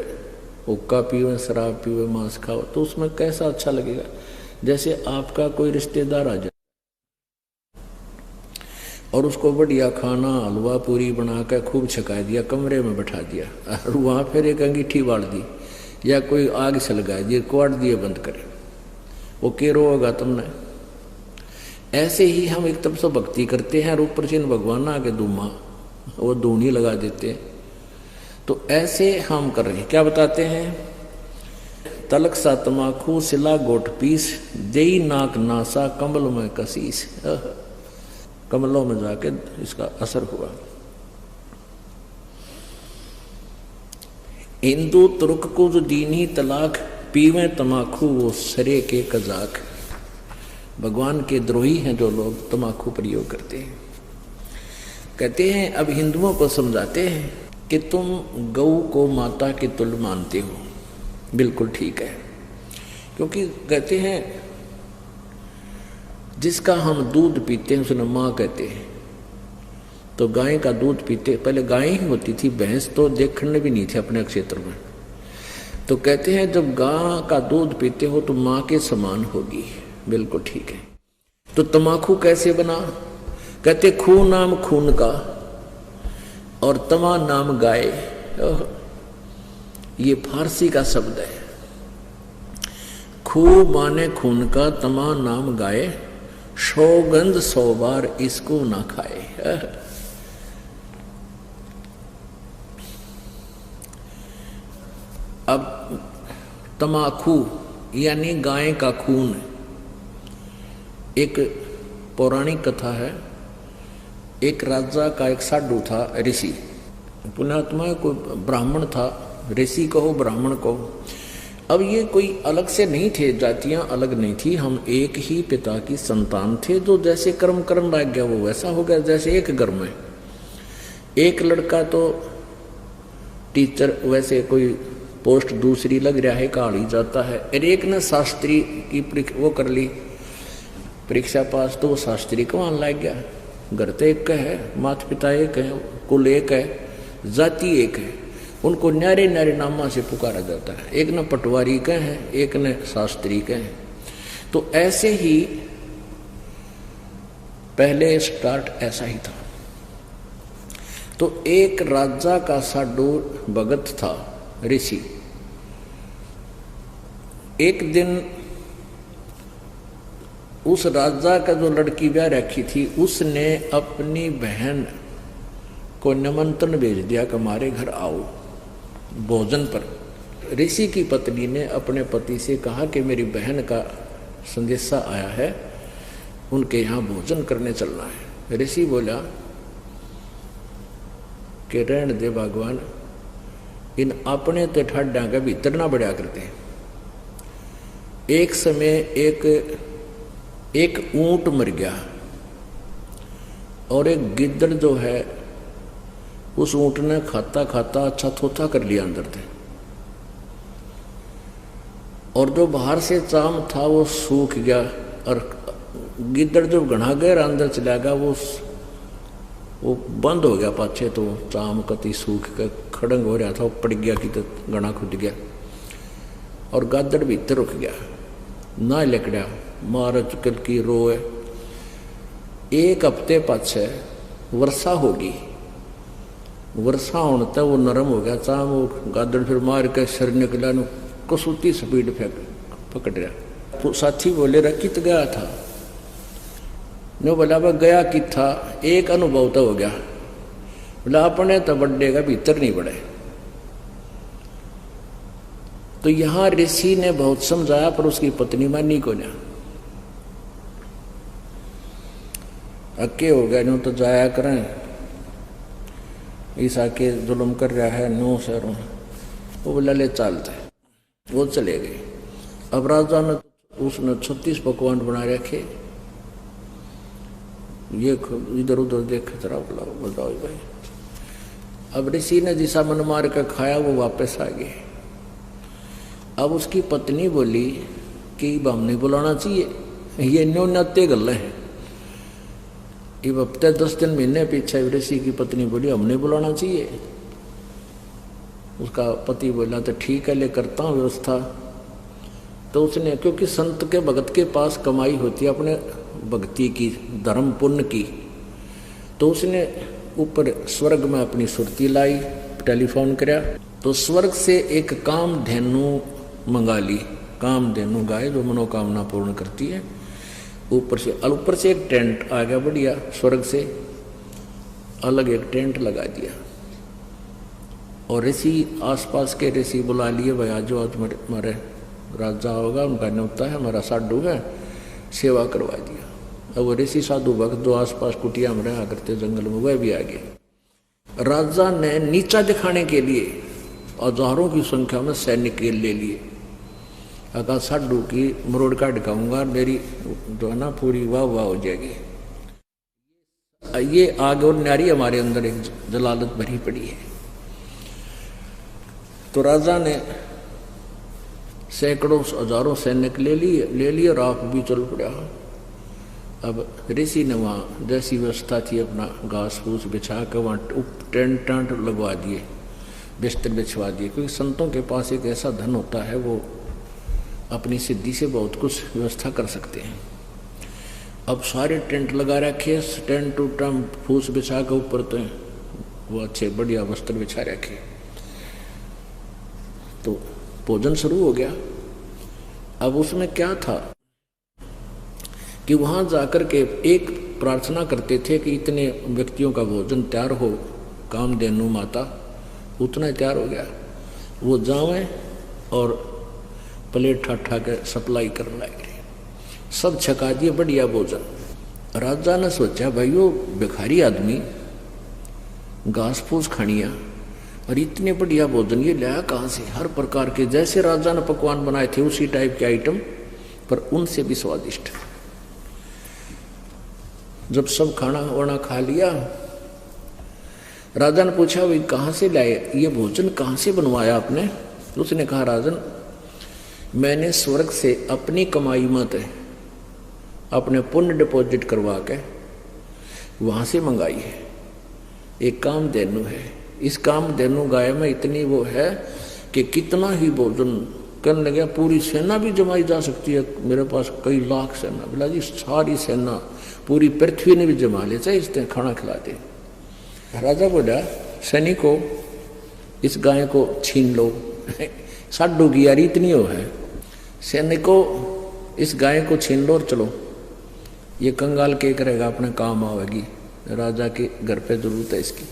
हुक्का पीवे, शराब पीवे, मांस खाओ, तो उसमें कैसा अच्छा लगेगा। जैसे आपका कोई रिश्तेदार आ जाए और उसको बढ़िया खाना हलवा पूरी बना कर खूब छका दिया, कमरे में बैठा दिया और वहाँ फिर एक अंगीठी बाड़ दी या कोई आग सलगा दी, क्वाट दिए बंद करे, वो के रोगा तुमने। ऐसे ही हम एक तरफ से भक्ति करते हैं और ऊपर से भगवान आके धूमा वो धूनी लगा देते हैं। तो ऐसे हम कर रहे हैं। क्या बताते हैं, तलक सा तमाकू सिला गोट पीस देई नाक नासा कमल में कसीस। कमलों में जाके इसका असर हुआ। हिंदू तुर्क को जो दीनी तलाक पीवे तमाकू वो सरे के कजाक। भगवान के द्रोही हैं जो लोग तमाकू प्रयोग करते हैं। कहते हैं अब हिंदुओं को समझाते हैं कि तुम गऊ को माता के तुल्य मानते हो, बिल्कुल ठीक है, क्योंकि कहते हैं जिसका हम दूध पीते हैं उसे माँ कहते हैं। तो गाय का दूध पीते, पहले गाय ही होती थी, भैंस तो देखने भी नहीं थे अपने क्षेत्र में। तो कहते हैं जब गाय का दूध पीते हो तो माँ के समान होगी, बिल्कुल ठीक है। तो तमाकू कैसे बना, कहते खून नाम खून का और तमा नाम गाय। ये फारसी का शब्द है। खू माने खून का, तमा नाम गाय, सौगंध 100 बार इसको ना खाए। अब तमाकू यानी गाय का खून, एक पौराणिक कथा है। एक राजा का एक साधु था, ऋषि, पुण्यात्मा, कोई ब्राह्मण था, ऋषि कहो ब्राह्मण कहो। अब ये कोई अलग से नहीं थे, जातियां अलग नहीं थी, हम एक ही पिता की संतान थे। जो जैसे कर्म लग गया वो वैसा हो गया। जैसे एक घर में एक लड़का तो टीचर, वैसे कोई पोस्ट दूसरी लग रहा है, काढ़ी जाता है, और एक ने शास्त्री की वो कर ली परीक्षा पास, तो वो शास्त्री को वहां लग गया। घर तो एक है, माता पिता एक है, कुल एक है, जाति एक है, उनको न्यारे न्यारे नामा से पुकारा जाता है। एक ने पटवारी का है, एक ने शास्त्री का है। तो ऐसे ही पहले स्टार्ट ऐसा ही था। तो एक राजा का साधु भगत था, ऋषि। एक दिन उस राजा का जो लड़की ब्याह रखी थी, उसने अपनी बहन को निमंत्रण भेज दिया कि हमारे घर आओ भोजन पर। ऋषि की पत्नी ने अपने पति से कहा कि मेरी बहन का संदेशा आया है, उनके यहाँ भोजन करने चलना है। ऋषि बोला कि रहने दे भगवान, इन अपने तो ठाड्या का भीतर ना बढ़िया करते। एक समय एक ऊंट मर गया और एक गिद्दड़ जो है उस ऊंट ने खाता खाता अच्छा थोथा कर लिया अंदर से, और जो बाहर से चाम था वो सूख गया, और गिद्दड़ जो घना गहरा अंदर चला गया वो बंद हो गया पाछे, तो चाम कति सूख के खड़ंग हो रहा था, वो पड़ गया कि तो घना खुद गया, और गादड़ भीतर रुक गया ना लकड़ा मार चुकल की रोए। एक हफ्ते पाछे वर्षा होगी, वर्षा होने तक वो नरम हो गया चाम, वो गादड़ फिर मार के सर निकला, कसूती स्पीड फेंक पकड़ रहा। साथी बोले रहा कित गया था, नो बोला वह गया कि था, एक अनुभव तो हो गया, बोला अपने तो बड्डे का भीतर नहीं बढ़े। तो यहां ऋषि ने बहुत समझाया पर उसकी पत्नी मानी को ना, अक्के हो गया नो तो जाया करें, ईसा के जुल्म कर रहा है नो शहरों। वो बोला ले चलते, वो चले गए। अब राजा ने उसने 36 पकवान बना रखे, ये इधर उधर देखे जरा बताओ भाई। अब ऋषि ने जिसा मन मार कर खाया वो वापस आ गए। अब उसकी पत्नी बोली कि अब हम नहीं बुलाना चाहिए, ये न्यो नत्ते गल है। अब हफ्ते 10 दिन महीने पीछे ऋषि की पत्नी बोली हम नहीं बुलाना चाहिए। उसका पति बोला तो ठीक है ले करता हूँ व्यवस्था। तो उसने, क्योंकि संत के भगत के पास कमाई होती है अपने भक्ति की, धर्म पुण्य की, तो उसने ऊपर स्वर्ग में अपनी सुरती लाई, टेलीफोन कराया, तो स्वर्ग से एक कामधेनु मंगा ली। कामधेनु गाय जो मनोकामना पूर्ण करती है। ऊपर से एक टेंट आ गया बढ़िया, स्वर्ग से अलग एक टेंट लगा दिया, और ऋषि आसपास के ऋषि बुला लिए, भाई आज जो आज हमारे राजा होगा, उनका न्योता है, हमारा साधु है, सेवा करवा दिया। अब वो ऋषि साधु भक्त जो आसपास कुटिया में रहा करते जंगल में, वह भी आ गए। राजा ने नीचा दिखाने के लिए हजारों की संख्या में सैनिक ले लिए। अगर साधु की मरोड़ का दिखाऊंगा, मेरी जो है ना पूरी वाह वाह हो जाएगी। ये आग और नारी हमारे अंदर एक जलालत भरी पड़ी है। तो राजा ने सैकड़ों हजारों सैनिक ले लिए और आप भी चल पड़ा। अब ऋषि ने वहाँ जैसी व्यवस्था थी अपना घास फूस बिछा कर वहाँ टेंट टांट लगवा दिए, बिस्तर बिछवा दिए, क्योंकि संतों के पास एक ऐसा धन होता है वो अपनी सिद्धि से बहुत कुछ व्यवस्था कर सकते हैं। अब सारे टेंट लगा रखे, टेंट टूटम फूस बिछा के ऊपर तो वो अच्छे बढ़िया वस्त्र बिछा रखे। तो भोजन शुरू हो गया। अब उसमें क्या था कि वहां जाकर के एक प्रार्थना करते थे कि इतने व्यक्तियों का भोजन तैयार हो, कामधेनु माता उतना तैयार हो गया, वो जावें और प्लेट ठाठा के सप्लाई करने लगे। सब छका दिए बढ़िया भोजन। राजा ने सोचा भाई वो भिखारी आदमी घास फूस खानिया और इतने बढ़िया भोजन ये लाया कहाँ से? हर प्रकार के जैसे राजा ने पकवान बनाए थे उसी टाइप के आइटम, पर उनसे भी स्वादिष्ट। जब सब खाना वाना खा लिया, राजा ने पूछा भाई कहाँ से लाए ये भोजन, कहाँ से बनवाया आपने? उसने कहा राजन मैंने स्वर्ग से अपनी कमाई मत अपने पुण्य डिपॉजिट करवा के वहां से मंगाई है। एक कामधेनु है, इस कामधेनु गाय में इतनी वो है कि कितना ही भोजन करने लगे, पूरी सेना भी जमाई जा सकती है। मेरे पास कई लाख सेना, बोला जी सारी सेना पूरी पृथ्वी ने भी जमा ले, चाहे इसने खाना खिला दे। राजा बोला सैनिकों इस गाय को छीन लो। साडू की यारी इतनी हो है, सैनिकों इस गाय को छीन लो और चलो, ये कंगाल के करेगा अपने काम आवेगी, राजा के घर पे जरूरत है इसकी।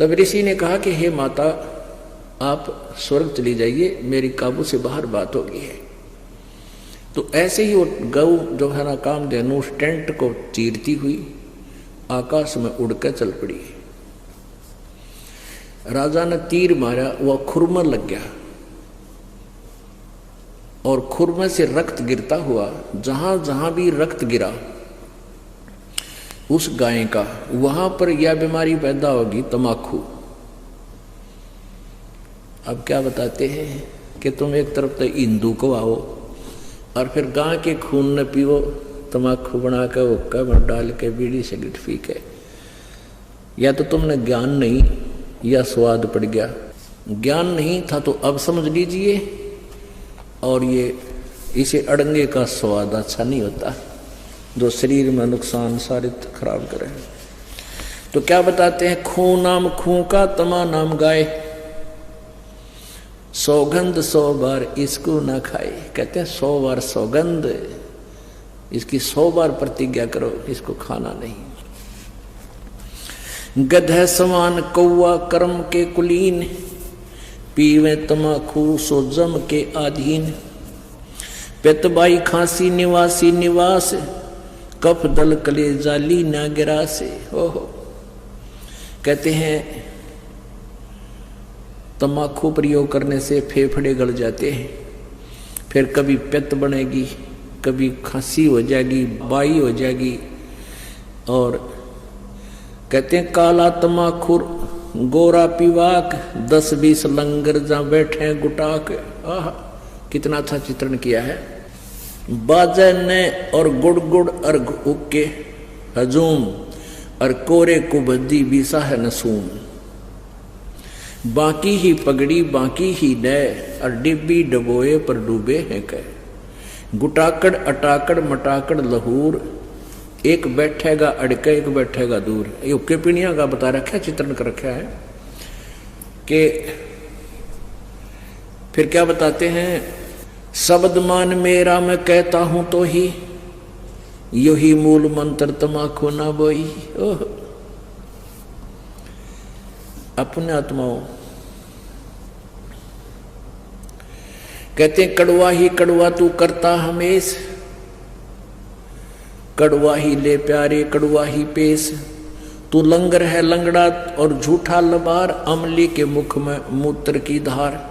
तब ऋषि ने कहा कि हे माता, आप स्वर्ग चली जाइए, मेरी काबू से बाहर बात हो गई है। तो ऐसे ही वो गऊ जो है ना कामधेनु उस टेंट को चीरती हुई आकाश में उड़कर चल पड़ी। राजा ने तीर मारा, वह खुरमर लग गया और खुरमे से रक्त गिरता हुआ जहां जहां भी रक्त गिरा उस गाय का, वहां पर यह बीमारी पैदा होगी, तमाकू। अब क्या बताते हैं कि तुम एक तरफ तो हिंदू को आओ और फिर गाय के खून न पियो, तमाकू बना के हुक्का में डाल के बीड़ी सिगरेट पी के। या तो तुमने ज्ञान नहीं या स्वाद पड़ गया। ज्ञान नहीं था तो अब समझ लीजिए, और ये इसे अड़ंगे का स्वाद अच्छा नहीं होता जो शरीर में नुकसान सारे खराब करे। तो क्या बताते हैं, खून नाम खूं का, तमा नाम गाय, सौगंध 100 बार इसको ना खाए। कहते हैं 100 बार सौगंध, इसकी 100 बार प्रतिज्ञा करो, इसको खाना नहीं। गधे समान कौआ कर्म के कुलीन, पीवे तमाकू सो जम के अधीन। पेतबाई खांसी निवासी निवास, कफ दल कले जाली ना गिरा से। ओहो, कहते हैं तमाकू प्रयोग करने से फेफड़े गल जाते हैं, फिर कभी पित्त बनेगी, कभी खांसी हो जाएगी, बाई हो जाएगी। और कहते हैं काला तमाखुर गोरा पीवाक, 10-20 लंगर जहां बैठे गुटाक। आह, कितना अच्छा चित्रण किया है। बाजे ने और गुड़ गुड़ और उक्के हजूम, और कोरे को बद्दी बीसा है नसूम। बाकी ही पगड़ी बाकी ही नय, और डिब्बी डबोए पर डूबे हैं कह। गुटाकड़ अटाकड़ मटाकड़ लहूर, एक बैठेगा अड़के एक बैठेगा दूर। ये उक्के पीणिया का बता रखा है, चित्रण कर रखा है कि फिर क्या बताते हैं, शब्द मान मेरा मैं कहता हूं तो ही, यही मूल मंत्र तमाकू ना बोई। ओह, अपने आत्माओं कहते हैं कड़वा ही कड़वा तू करता हमेश, कड़वा ही ले प्यारे कड़वा ही पेश। तू लंगर है लंगड़ा और झूठा लबार, अमली के मुख में मूत्र की धार।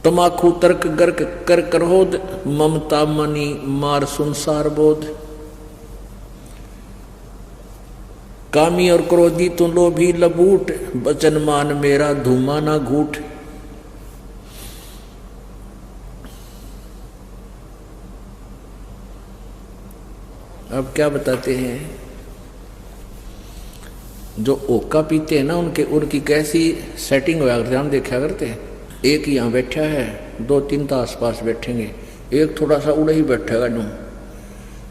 तमाकू तर्क गर्क कर क्रोध, ममता मनी मार संसार बोध। कामी और क्रोधी तू लोभी लबूट, बचन मान मेरा धूमा ना घूट। अब क्या बताते हैं, जो ओका पीते हैं ना उनकी कैसी सेटिंग होया करते, हम देखा करते हैं। एक यहाँ बैठा है, 2-3 तो आसपास बैठेंगे, एक थोड़ा सा उड़े ही बैठेगा नू,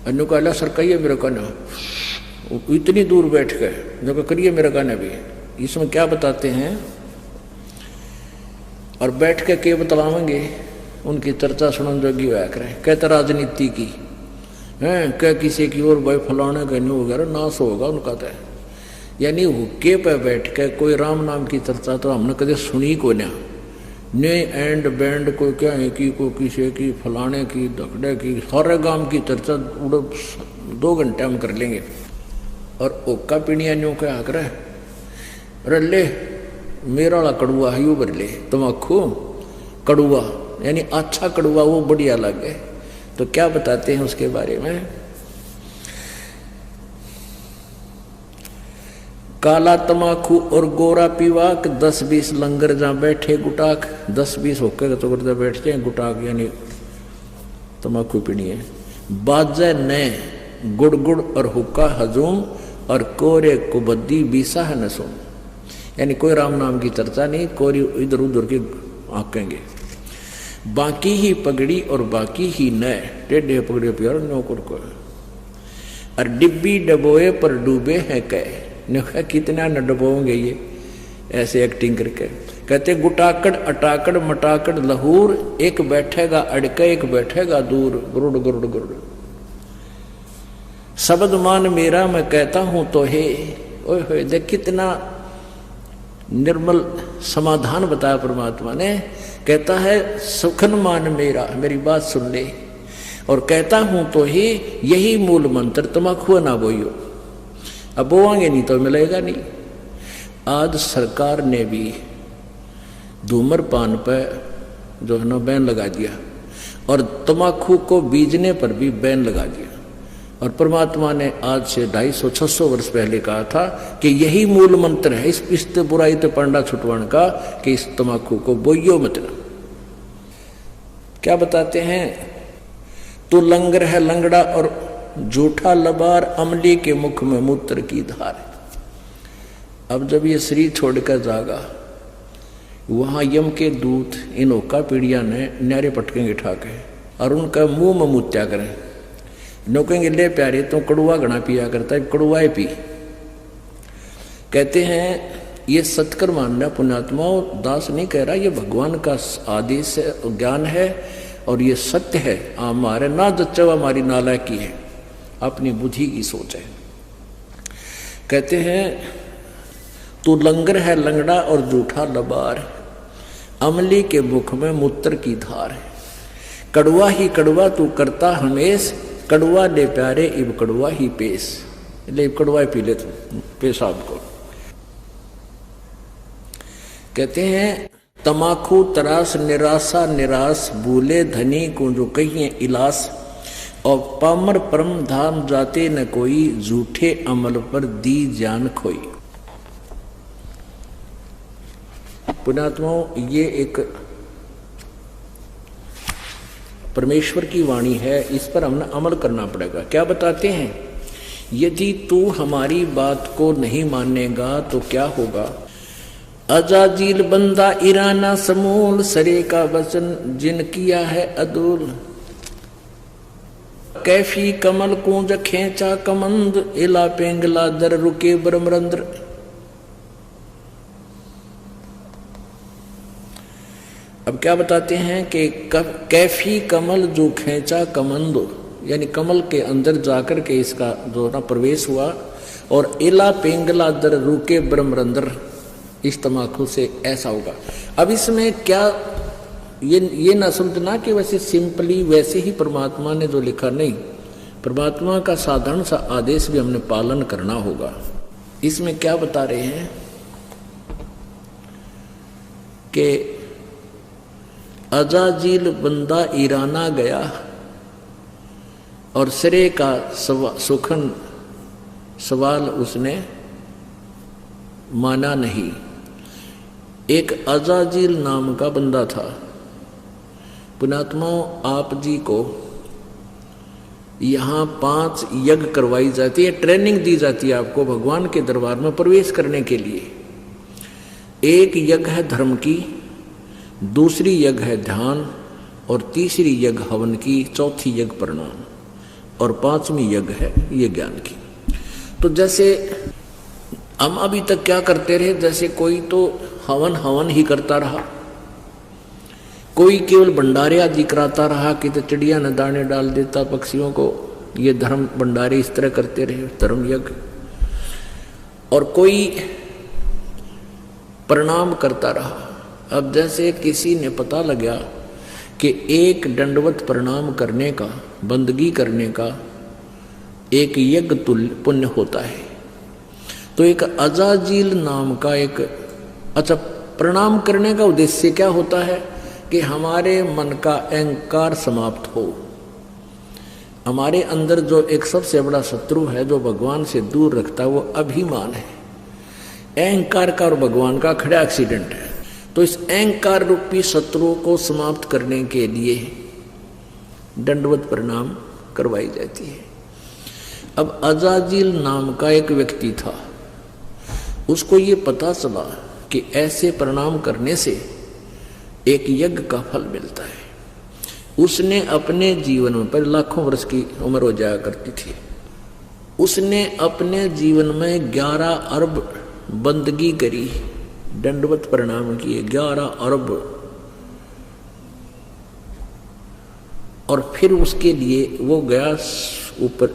अन्नू कहला सर कहिए मेरे का ना, इतनी दूर बैठ गए जो करिए मेरे गाने भी। इसमें क्या बताते हैं, और बैठ के के बतलावेंगे उनकी चर्चा सुनन जोगी होया करें। कहते राजनीति की हैं, क्या किसी की और भाई फलाने का नहीं वगैरह नाश होगा उनका तो। यानी हुक्के पे बैठ के कोई राम नाम की चर्चा तो हमने कदे सुनी को ना, ने एंड बैंड कोई क्या है कि कोई किसी की फलाने की धकड़े की, सारे गांव की चर्चा 2 घंटे हम कर लेंगे। और ओका पीणिया न्यू क्या करे, अरे ले मेरा वाला कड़ुआ है यू भर ले, तमाकू कड़ुआ यानी अच्छा कड़ुआ वो बढ़िया लगे। तो क्या बताते हैं उसके बारे में, काला तमाकू और गोरा पीवाक, 10-20 लंगर जहां बैठे गुटाक। 10-20 होकर तो करते बैठ जाए गुटाक यानी तमाकू पीनी है। बाजे ने गुड़ गुड़ और हुक्का हजूम, और कोरे को बद्दी बीसा है नसूम। यानी कोई राम नाम की चर्चा नहीं, कोरी इधर उधर की आंकेंगे। बाकी ही पगड़ी और बाकी ही नए, टेढ़े पगड़े प्यार नौकर को। और डिब्बी डबोए पर डूबे हैं कह, कितना न डबोंगे ये ऐसे एक्टिंग करके। कहते गुटाकड़ अटाकड़ मटाकड़ लहूर, एक बैठेगा अड़के एक बैठेगा दूर। गुरुड़ गुरुड़ गुरुड़, शब्द मान मेरा मैं कहता हूं तो हे। ओए होए, देख कितना निर्मल समाधान बताया परमात्मा ने। कहता है सुखन मान मेरा, मेरी बात सुन ले, और कहता हूं तो ही यही मूल मंत्र, तमाकू ना बोइयो। अब बोवांगे नहीं तो मिलेगा नहीं। आज सरकार ने भी धूम्रपान पर जो है ना बैन लगा दिया, और तम्बाकू को बीजने पर भी बैन लगा दिया। और परमात्मा ने आज से 250-600 वर्ष पहले कहा था कि यही मूल मंत्र है इस बुराई तो पंडा छुटवाण का, कि इस तम्बाकू को बोइयो मत। क्या बताते हैं, तो लंगर है लंगड़ा और झूठा लबार, अमली के मुख में मूत्र की धार। अब जब ये शरीर छोड़कर जागा, वहां यम के दूत इन ओका पीड़िया ने न्यारे पटकेंगे ठाके, और उनका मुंह में मूत्या करें। नोकेंगे ले प्यारे तो कड़ुआ घना पिया करता है, कड़ुआ पी। कहते हैं ये सत्कर मानना पुण्यात्माओं, दास नहीं कह रहा, ये भगवान का आदेश है, ज्ञान है, और ये सत्य है। हमारे ना जच्चा हमारी नालायकी है, अपनी बुद्धि की सोच है। कहते हैं तू लंगर है लंगड़ा और जूठा लबार, अमली के मुख में मूत्र की धार। कड़वा ही कड़वा तू करता हमेश, कड़वा ले प्यारे इब कड़वा ही पेश। ले कड़वा पी ले तू पेशाब को। कहते हैं तमाकू तरास निराशा निराश, भूले धनी को जो कहिए इलास, और पामर परम धाम जाते न कोई, झूठे अमल पर दी जान खोई। पुण्यात्माओं, ये एक परमेश्वर की वाणी है, इस पर हमने अमल करना पड़ेगा। क्या बताते हैं, यदि तू हमारी बात को नहीं मानेगा तो क्या होगा। अजाजील बंदा ईराना समूल, सरे का वचन जिन किया है अदूल। कैफी कमल कूंज खेचा कमंद, इला पेंगला दर रुके ब्रह्मरंद्र। अब क्या बताते हैं कि कैफी कमल जो खेचा कमंदो, यानी कमल के अंदर जाकर के इसका जो ना प्रवेश हुआ, और इला पेंगला दर रुके ब्रह्मरंद्र, इस तमाकू से ऐसा होगा। अब इसमें क्या ये ना समझना कि वैसे सिंपली वैसे ही परमात्मा ने जो लिखा, नहीं, परमात्मा का साधारण सा आदेश भी हमने पालन करना होगा। इसमें क्या बता रहे हैं कि अजाजील बंदा ईराना गया, और सिरे का सुखन सवाल उसने माना नहीं। एक अजाजील नाम का बंदा था। पुण्यात्माओं, आप जी को यहाँ 5 यज्ञ करवाई जाती है, ट्रेनिंग दी जाती है आपको भगवान के दरबार में प्रवेश करने के लिए। एक यज्ञ है धर्म की, दूसरी यज्ञ है ध्यान, और तीसरी यज्ञ हवन की, चौथी यज्ञ प्रणाम, और 5वीं यज्ञ है ये ज्ञान की। तो जैसे हम अभी तक क्या करते रहे, जैसे कोई तो हवन ही करता रहा, कोई केवल भंडारे आदि कराता रहा कि तो चिड़िया न दाने डाल देता पक्षियों को, ये धर्म भंडारे इस तरह करते रहे, धर्म यज्ञ। और कोई प्रणाम करता रहा। अब जैसे किसी ने पता लगा कि एक दंडवत प्रणाम करने का, बंदगी करने का एक यज्ञ तुल्य पुण्य होता है, तो एक अजाजील नाम का एक, अच्छा, प्रणाम करने का उद्देश्य क्या होता है कि हमारे मन का अहंकार समाप्त हो। हमारे अंदर जो एक सबसे बड़ा शत्रु है जो भगवान से दूर रखता है, वो अभिमान है। अहंकार का और भगवान का खड़ा एक्सीडेंट है। तो इस अहंकार रूपी शत्रु को समाप्त करने के लिए दंडवत प्रणाम करवाई जाती है। अब अजाजील नाम का एक व्यक्ति था, उसको ये पता चला कि ऐसे प्रणाम करने से एक यज्ञ का फल मिलता है। उसने अपने जीवन में, पर लाखों वर्ष की उम्र हो जाया करती थी, उसने अपने जीवन में 11 अरब बंदगी करी, दंडवत प्रणाम किए 11 अरब। और फिर उसके लिए वो गया ऊपर,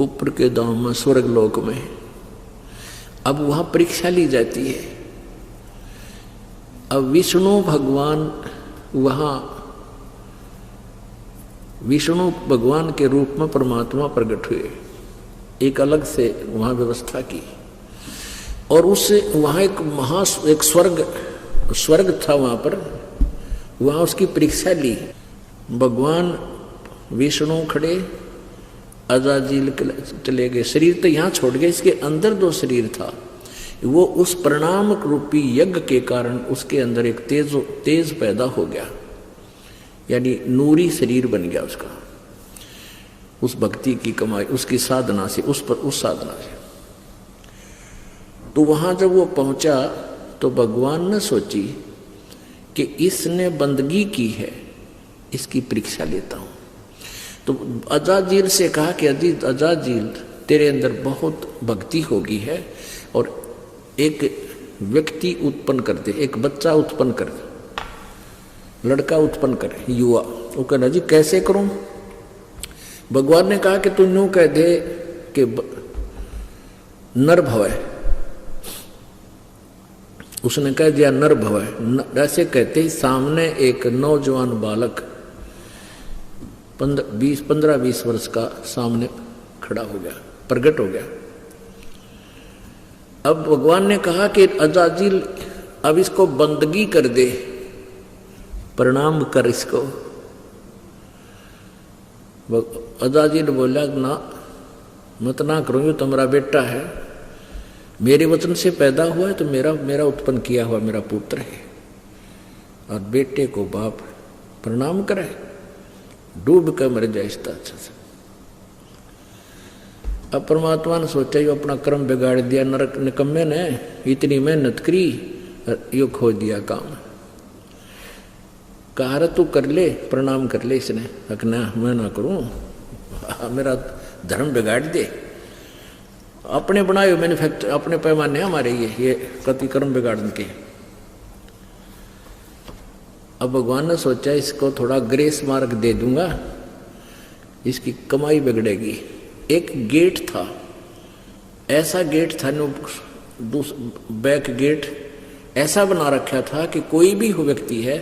ऊपर के धाम में, स्वर्ग लोक में। अब वहां परीक्षा ली जाती है। अब विष्णु भगवान वहां विष्णु भगवान के रूप में परमात्मा प्रकट हुए, एक अलग से वहां व्यवस्था की। और उससे वहां एक स्वर्ग था वहां पर, वहां उसकी परीक्षा ली। भगवान विष्णु खड़े, अजाजील चले गए। शरीर तो यहाँ छोड़ गए, इसके अंदर 2 शरीर था। वो उस परिणाम रूपी यज्ञ के कारण उसके अंदर एक तेज पैदा हो गया, यानी नूरी शरीर बन गया उसका, उस भक्ति की कमाई, उसकी साधना से, उस साधना से। तो वहां जब वो पहुंचा तो भगवान ने सोची कि इसने बंदगी की है, इसकी परीक्षा लेता हूं। तो अजाजील से कहा कि अजाजील, तेरे अंदर बहुत भक्ति होगी है, और एक व्यक्ति उत्पन्न कर दे, एक बच्चा उत्पन्न कर, लड़का उत्पन्न कर, युवा। वो कहना जी कैसे करूं? भगवान ने कहा कि तू यूं कह दे कि नर भवै। उसने कह दिया नर भवै। ऐसे कहते ही सामने एक नौजवान बालक 15-20 वर्ष का सामने खड़ा हो गया, प्रकट हो गया। अब भगवान ने कहा कि अजाजील अब इसको बंदगी कर दे, प्रणाम कर इसको। अजाजील बोला ना, मत ना करूं, ये तुम्हारा बेटा है, मेरे वचन से पैदा हुआ है, तो मेरा उत्पन्न किया हुआ मेरा पुत्र है, और बेटे को बाप प्रणाम करे, डूब कर मर जाए इसका अच्छा से। अब परमात्मा ने सोचा यो अपना कर्म बिगाड़ दिया, नरक निकम्मे ने इतनी मेहनत करी, यो खो दिया काम। कहा तू कर ले, प्रणाम कर ले। इसने ना मैं ना करूं, मेरा धर्म बिगाड़ दे। अपने बनाए मैन्युफैक्चर, अपने पैमाने हमारे ये कति कर्म बिगाड़ने के। अब भगवान ने सोचा इसको थोड़ा ग्रेस मार्क दे दूंगा, इसकी कमाई बिगड़ेगी। एक गेट था, ऐसा गेट था, बैक गेट ऐसा बना रखा था कि कोई भी व्यक्ति है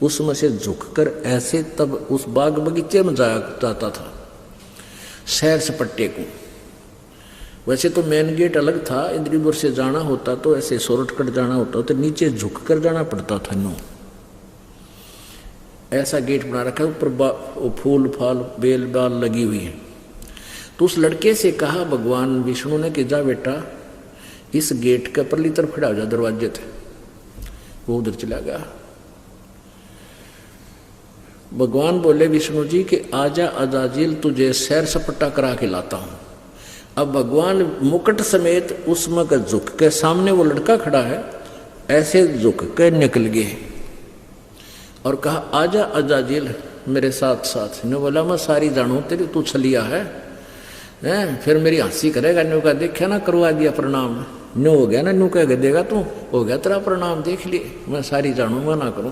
उसमें से झुककर ऐसे तब उस बाग बगीचे में जाता था, सैर सपट्टे को। वैसे तो मेन गेट अलग था, इंद्रीपुर से जाना होता तो ऐसे शॉर्टकट जाना होता तो नीचे झुककर जाना पड़ता था। नो ऐसा गेट बना रखा, ऊपर फूल फाल बेल बाल लगी हुई है। तो उस लड़के से कहा भगवान विष्णु ने कि जा बेटा इस गेट के परली तरफ खड़ा हो जा, दरवाजे थे। वो उधर चला गया। भगवान बोले विष्णु जी कि आजा अजाजील, तुझे सैर सपट्टा करा के लाता हूं। अब भगवान मुकुट समेत उसमें का झुक के, सामने वो लड़का खड़ा है, ऐसे झुक के निकल गए और कहा आजा अजाजील मेरे साथ साथ। ने बोला मैं सारी जानू तेरी, तू छलिया है, फिर मेरी हंसी करेगा। न्यू का देखा ना, करवा दिया प्रणाम, न्यू हो गया ना, न्यू कह देगा तू, हो गया तेरा प्रणाम, देख लिए, मैं सारी जानू, मैं ना करूं।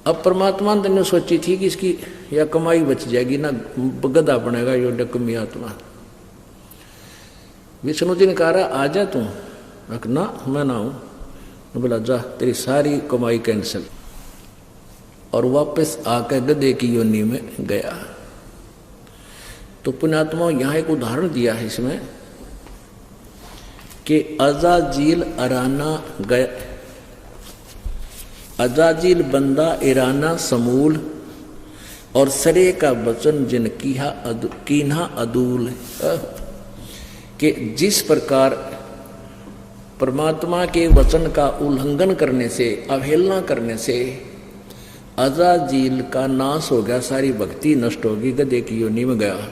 अब परमात्मा ने सोची थी कि इसकी या कमाई बच जाएगी ना, गधा बनेगा यो डकमी आत्मा। विष्णु जी ने कहा आजा तू, ना मैं ना हूं। बोला जा तेरी सारी कमाई कैंसिल, और वापस आकर गधे की योनि में गया। तो पुण्यात्मा यहाँ एक उदाहरण दिया है इसमें कि अजाजील अराना गया, अजाजील बंदा इराना समूल, और सरे का वचन जिन कीन्हा अदूल। कि जिस प्रकार परमात्मा के वचन का उल्लंघन करने से, अवहेलना करने से अजाजील का नाश हो गया, सारी भक्ति नष्ट होगी, गधे की योनि में गया।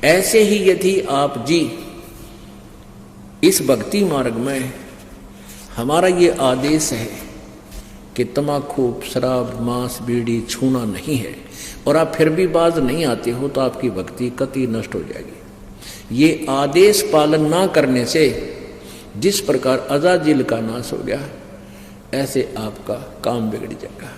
ऐसे ही यदि आप जी इस भक्ति मार्ग में, हमारा ये आदेश है कि तम्बाकू शराब मांस बीड़ी छूना नहीं है, और आप फिर भी बाज नहीं आते हो तो आपकी भक्ति कतई नष्ट हो जाएगी। ये आदेश पालन ना करने से जिस प्रकार अजाजील का नाश हो गया, ऐसे आपका काम बिगड़ जाएगा।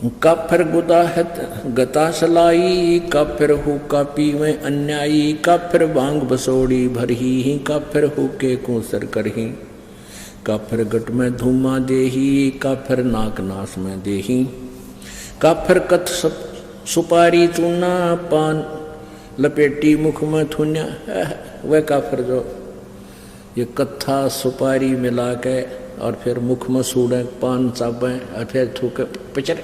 काफिर गुदाहत गता सलाई, काफिर हु कापी में अन्यायी, काफिर भांग बसोड़ी भरही, काफिर हु के कूसर करही, काफिर गट में धूमा देही, काफिर नाक नास में देही, काफिर कथ सुपारी चूना, पान लपेटी मुख में थुन्या। वह काफिर जो ये कत्था सुपारी मिला के और फिर मुख में सूड़े पान चाबे और फिर थूके पिचरे,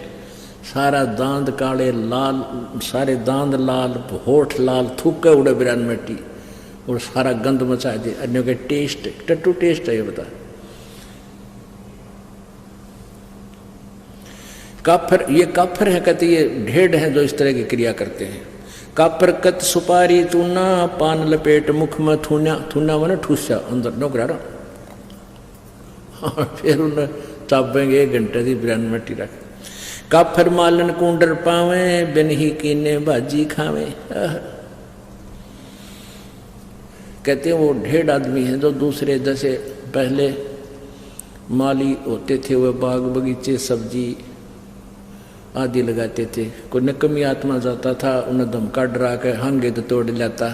सारा दांत काले लाल, सारे दांत लाल, होठ लाल, थूके उड़े बिरान मिट्टी और सारा गंद मचा दे। अन्यों के टेस्ट टट्टू टेस्ट है ये बता। काफिर, ये काफिर है कहते ये ढेड हैं जो इस तरह की क्रिया करते हैं। काफिर कत सुपारी चूना, पान लपेट मुख में थूना, थूना मैंने ठूसा अंदर नौकरा रहा, फिर उन्हें चाबेंगे 1 घंटे की बिरान मिट्टी रख। काफिर मालन कुंडर पावे, बिन ही कीने भाजी खावे। कहते हैं वो ढेड आदमी है जो दूसरे जैसे पहले माली होते थे, वह बाग बगीचे सब्जी आदि लगाते थे। कोई नकमी आत्मा जाता था, उन्हें धमका डरा के हांगे तो तोड़ लाता।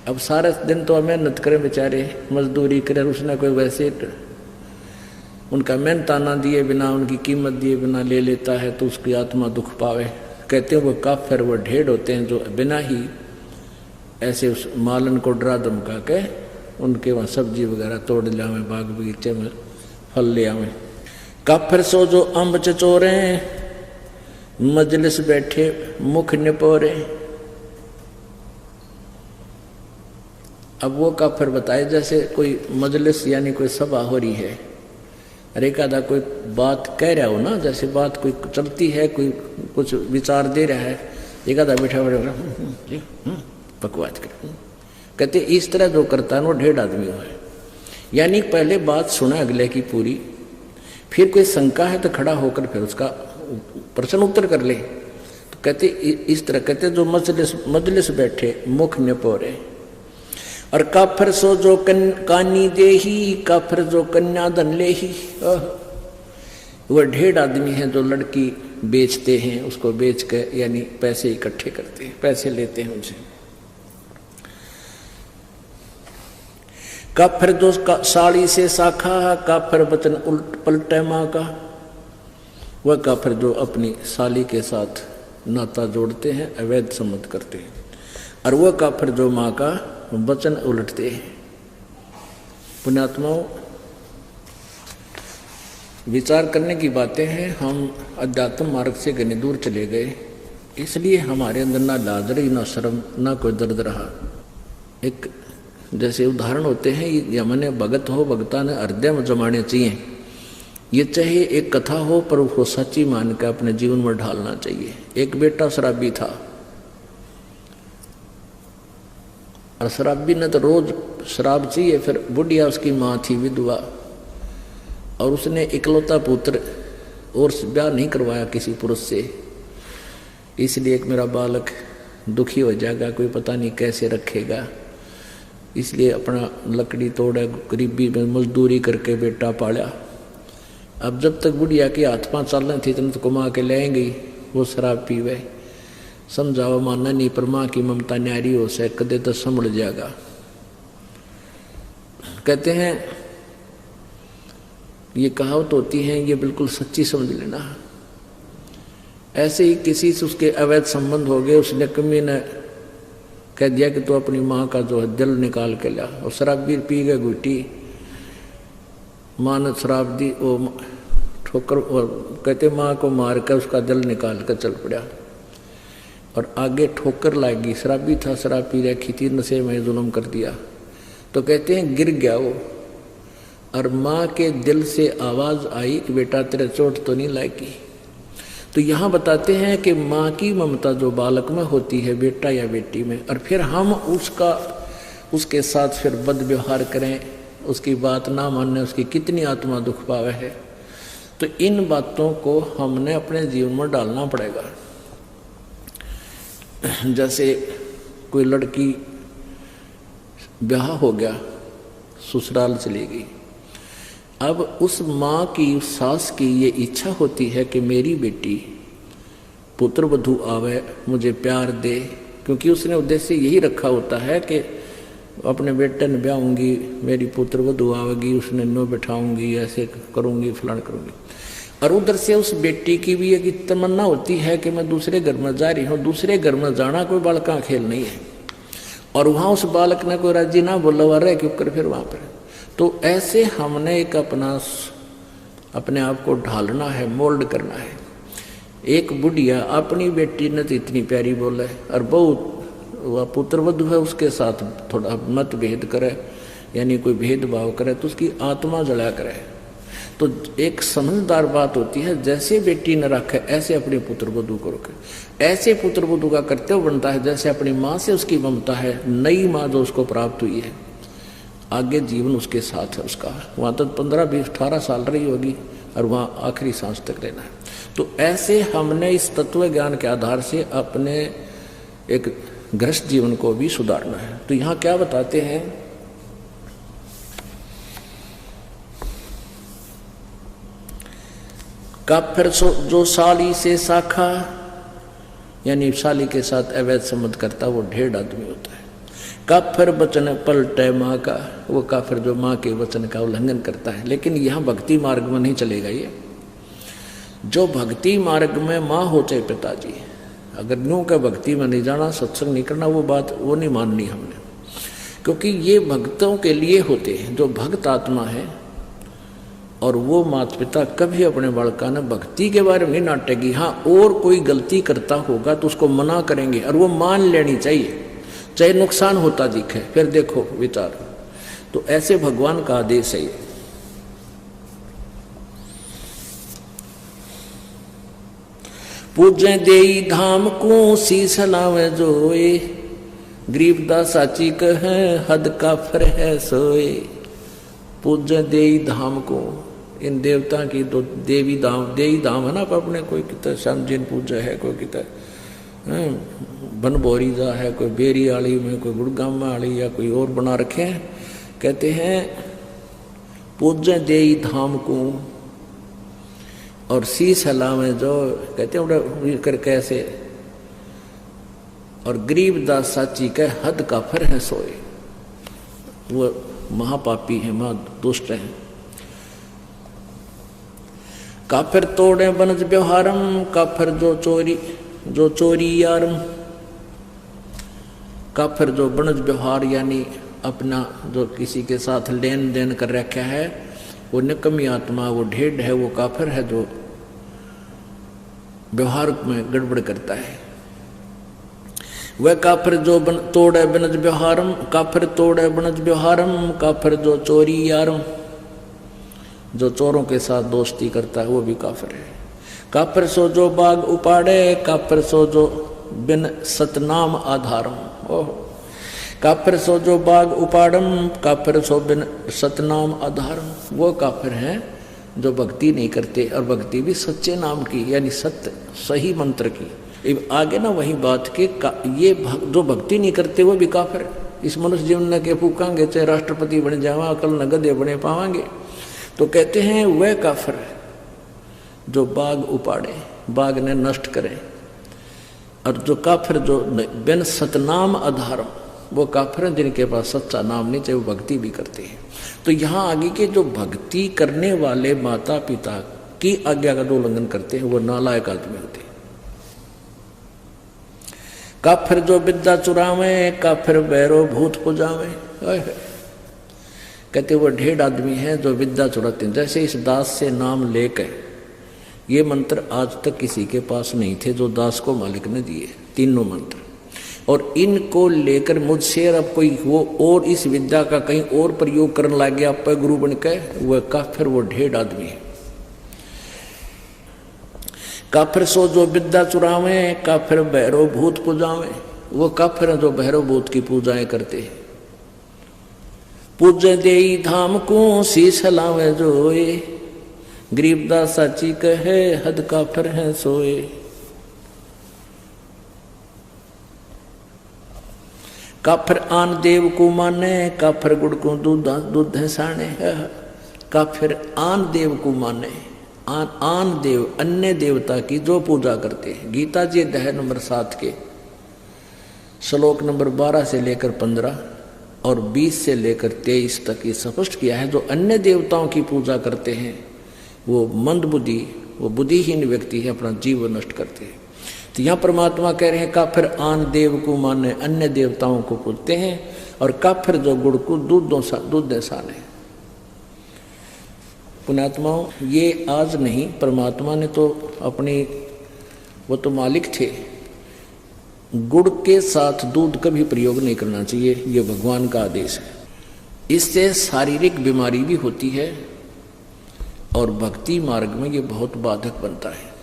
अब सारा दिन तो मेहनत करे बेचारे, मजदूरी करे, उसने कोई वैसे उनका मेहनताना दिए बिना, उनकी कीमत दिए बिना ले लेता है तो उसकी आत्मा दुख पावे। कहते हैं वो काफिर, वो ढेड होते हैं जो बिना ही ऐसे उस मालन को डरा धमका के उनके वहाँ सब्जी वगैरह तोड़ लावे, बाग बगीचे में फल ले आवे। काफिर सो जो अम्ब चचोरे, मजलिस बैठे मुख निपोरे। अब वो काफिर बताए जैसे कोई मजलिस यानी कोई सभा हो रही है, अरे एकादा कोई बात कह रहा हो ना, जैसे बात कोई चलती है, कोई कुछ विचार दे रहा है, एकादा बैठा बैठा बकवास कर। कहते इस तरह जो करता है वो ढेड आदमी है, यानी पहले बात सुना अगले की पूरी, फिर कोई शंका है तो खड़ा होकर फिर उसका प्रश्न उत्तर कर ले। तो कहते इस तरह कहते जो मजलिस बैठे मुख निपोरे। और काफिर सो जो कानी देही, काफिर जो कन्या धन लेही। वह ढेड आदमी है जो लड़की बेचते हैं, उसको बेच के यानी पैसे इकट्ठे करते हैं, पैसे लेते हैं उनसे। काफिर जो साड़ी से साखा, काफिर बचन उल्ट पलटे माँ का। वह काफिर जो अपनी साली के साथ नाता जोड़ते हैं, अवैध सम्मत करते हैं। और वह काफिर जो माँ का वचन उलटते हैं। पुण्यात्माओं, विचार करने की बातें हैं। हम अध्यात्म मार्ग से घने दूर चले गए, इसलिए हमारे अंदर ना लाज रही, ना शर्म, ना कोई दर्द रहा। एक जैसे उदाहरण होते हैं, ये हमने भगत हो, भगता ने हृदय में जमाने चाहिए। ये चाहे एक कथा हो पर उसको सच्ची मान कर अपने जीवन में ढालना चाहिए। एक बेटा शराबी था और शराबी ने तो रोज शराब चाहिए। फिर बुढ़िया उसकी माँ थी विधवा, और उसने इकलौता पुत्र और ब्याह नहीं करवाया किसी पुरुष से, इसलिए एक मेरा बालक दुखी हो जाएगा, कोई पता नहीं कैसे रखेगा, इसलिए अपना लकड़ी तोड़े, गरीबी में मजदूरी करके बेटा पाला। अब जब तक बुढ़िया की हाथ पाँव चल रही थी तब तो कमा के ले गई, वो शराब पीवे। समझाओ माना नहीं, पर माँ की ममता न्यारी हो से कदे तो संभल जाएगा। कहते हैं ये कहावत होती है, ये बिल्कुल सच्ची समझ लेना। ऐसे ही किसी से उसके अवैध संबंध हो गए, उसने कमी ने कह दिया कि तू अपनी माँ का जो है दिल निकाल के ला, और शराब भी पी गए घुटी। माँ ने शराब दी, वो ठोकर, और कहते माँ को मार कर उसका दिल निकाल कर चल पड़ा, और आगे ठोकर लागी। शराबी था, शराब पी रखी थी, नशे में जुल्म कर दिया। तो कहते हैं गिर गया वो, और माँ के दिल से आवाज़ आई कि बेटा तेरे चोट तो नहीं लागी। तो यहाँ बताते हैं कि माँ की ममता जो बालक में होती है, बेटा या बेटी में, और फिर हम उसके साथ फिर बद व्यवहार करें, उसकी बात ना मानने, उसकी कितनी आत्मा दुख पावे है। तो इन बातों को हमने अपने जीवन में डालना पड़ेगा। जैसे कोई लड़की ब्याह हो गया, ससुराल चली गई, अब उस माँ की, उस सास की ये इच्छा होती है कि मेरी बेटी पुत्र वधू आवे मुझे प्यार दे, क्योंकि उसने उद्देश्य यही रखा होता है कि अपने बेटे ने ब्याहूंगी, मेरी पुत्र वधू आवेगी, उसने नो बैठाऊंगी, ऐसे करूंगी, फलान करूंगी। और उधर से उस बेटी की भी एक तमन्ना होती है कि मैं दूसरे घर में जा रही हूँ। दूसरे घर में जाना कोई बालक का खेल नहीं है, और वहाँ उस बालक ने कोई राजी ना बोला हुआ रह क्यों कर फिर वहाँ पर। तो ऐसे हमने एक अपने आप को ढालना है, मोल्ड करना है। एक बुढ़िया अपनी बेटी ने तो इतनी प्यारी बोले, और बहुत वह पुत्र वधू है उसके साथ थोड़ा मतभेद करे, यानी कोई भेदभाव करे तो उसकी आत्मा जला करे। तो एक समझदार बात होती है, जैसे बेटी ने रखे ऐसे अपने पुत्र वधू को रखे। ऐसे पुत्र वधू का कर्तव्य बनता है जैसे अपनी माँ से उसकी ममता है, नई माँ जो उसको प्राप्त हुई है, आगे जीवन उसके साथ है उसका। वहाँ तक 15, 20, 18 साल रही होगी और वहाँ आखिरी सांस तक रहना है। तो ऐसे हमने इस तत्व ज्ञान के आधार से अपने एक गृहस्थ जीवन को भी सुधारना है। तो यहाँ क्या बताते हैं, काफिर जो साली से शाखा, यानी साली के साथ अवैध संबंध करता वो 1.5 आदमी होता है। काफिर वचन पलटे माँ का, वो काफिर जो माँ के वचन का उल्लंघन करता है। लेकिन यहाँ भक्ति मार्ग में नहीं चलेगा। ये जो भक्ति मार्ग में माँ हो चाहे पिताजी, अगर न्यू का भक्ति में नहीं जाना, सत्संग नहीं करना, वो बात वो नहीं माननी हमने, क्योंकि ये भक्तों के लिए होते हैं जो भक्त आत्मा है। और वो माता पिता कभी अपने बालका ने भक्ति के बारे में नहीं नाटेगी। हाँ, और कोई गलती करता होगा तो उसको मना करेंगे और वो मान लेनी चाहिए, चाहे नुकसान होता दिखे, फिर देखो विचार। तो ऐसे भगवान का आदेश है ये। पूजे देई धाम को शीस लावे जोए, गरीबदास साची कहे हद काफिर है सोए। पूजे देई धाम को, इन देवता की तो देवी धाम है ना, अपने कोई कितना श्यामजीन पूजा है, कोई कितना बनभोरी जा है, कोई बेरी आली में, कोई गुड़गाम आली, या कोई और बना रखे हैं। कहते हैं पूजे देई धाम को और शीस हलावे जो, कहते हैं कर कैसे। और गरीबदास साची के हद काफिर है सोए, वो महापापी है, महा दुष्ट है। काफिर तोड़े बनज व्यवहारम, काफिर जो चोरी यारम। काफिर जो बनज व्यवहार यानी अपना जो किसी के साथ लेन देन कर रखा है, वो निकम्मी आत्मा, वो ढेड है, वो काफिर है जो व्यवहार में गड़बड़ करता है। वह काफिर जो तोड़े बनज व्यवहारम, काफिर तोड़े बनज व्यवहारम, काफिर जो चोरी यारम। जो चोरों के साथ दोस्ती करता है वो भी काफिर है। काफिर सो जो बाग उपाड़े, काफिर सो जो बिन सतनाम आधारम। ओह, काफिर सो जो बाग उपाड़म, काफिर सो बिन सतनाम आधारम। वो काफिर हैं जो भक्ति नहीं करते, और भक्ति भी सच्चे नाम की, यानी सत्य सही मंत्र की। आगे ना वही बात के ये जो भक्ति नहीं करते वो भी काफिर है। इस मनुष्य जीवन के फूकांगे, चाहे राष्ट्रपति बन जावा, कल नगदे बने पावांगे। तो कहते हैं वह काफिर जो बाग उपाड़े, बाग ने नष्ट करे। और जो काफिर जो बिन सतनाम आधारम, वो काफिर हैं जिनके पास सच्चा नाम नहीं, चाहे वो भक्ति भी करते हैं। तो यहाँ आगे के जो भक्ति करने वाले माता पिता की आज्ञा का जो उल्लंघन करते हैं वो नालायक आदमी होते हैं। काफिर जो विद्या चुरावे, काफिर बैरो भूत पुजावे। कहते वो 1.5 आदमी है जो विद्या चुराते हैं। जैसे इस दास से नाम लेकर, ये मंत्र आज तक किसी के पास नहीं थे जो दास को मालिक ने दिए, तीनों मंत्र। और इनको लेकर मुझसे अब कोई वो और इस विद्या का कहीं और प्रयोग करने लग गया, आप गुरु बन के, वह काफिर वो 1.5 आदमी है। काफिर सो जो विद्या चुरावे, काफिर भैरव भूत पूजावे। वो काफिर है जो भैरव भूत की पूजाएं करते हैं। पूजे देई धाम को शीस लावे जोए, गरीबदास साची कहे हद काफिर है सोए। काफिर आन देव को माने, काफिर गुड़ को दूध है साने। काफिर आन देव को माने, आन देव अन्य देवता की जो पूजा करते हैं। गीता जी अध्याय नंबर 7 के श्लोक नंबर 12 से लेकर 15 और 20 से लेकर 23 तक ये स्पष्ट किया है, जो अन्य देवताओं की पूजा करते हैं वो मंदबुद्धि, वो बुद्धिहीन व्यक्ति है, अपना जीवन नष्ट करते हैं। तो यहाँ परमात्मा कह रहे हैं काफिर आन देव को माने अन्य देवताओं को पूजते हैं, और काफिर जो गुड़ को दूध दे साने। पुण्यात्माओं, ये आज नहीं, परमात्मा ने तो अपनी, वो तो मालिक थे, गुड़ के साथ दूध कभी प्रयोग नहीं करना चाहिए, ये भगवान का आदेश है। इससे शारीरिक बीमारी भी होती है और भक्ति मार्ग में ये बहुत बाधक बनता है।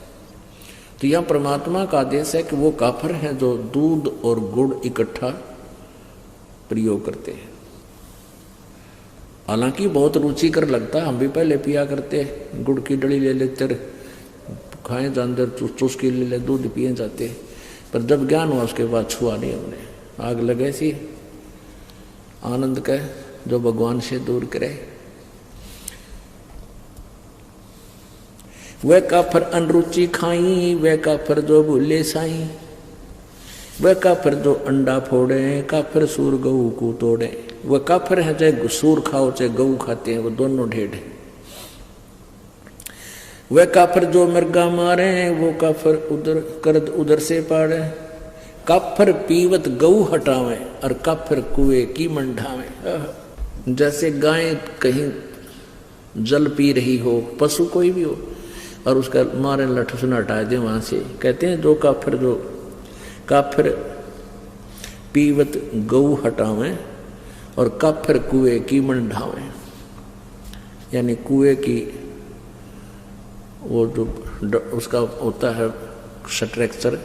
तो यहाँ परमात्मा का आदेश है कि वो काफिर हैं जो दूध और गुड़ इकट्ठा प्रयोग करते हैं। हालांकि बहुत रुचिकर लगता है, हम भी पहले पिया करते, गुड़ की डली ले लेते, खाएं जानते, चुस्की ले ले, दूध पिए जाते, पर जब ज्ञान हुआ उसके बाद छुआ नहीं हमने। आग लगे सी आनंद का जो भगवान से दूर करे। वह काफिर अनरुचि खाई, वह काफिर जो भूले साई, वह काफिर जो अंडा फोड़े, काफिर सूर गऊ को तोड़े। वह काफिर है चाहे सूर खाओ चाहे गऊ खाते हैं, वो दोनों ढेड़ हैं। वह काफिर जो मृगा मारे, वो काफिर उधर करद उधर से पाड़े। काफिर पीवत गऊ हटावे, और काफिर कुएं की मंढावे। जैसे गाय कहीं जल पी रही हो, पशु कोई भी हो, और उसका मारे लठ से हटा दे वहां से, कहते हैं जो काफिर पीवत गऊ हटावे और काफिर कुएं की मंढावे। यानी कुएं की वो जो उसका होता है स्ट्रक्चर,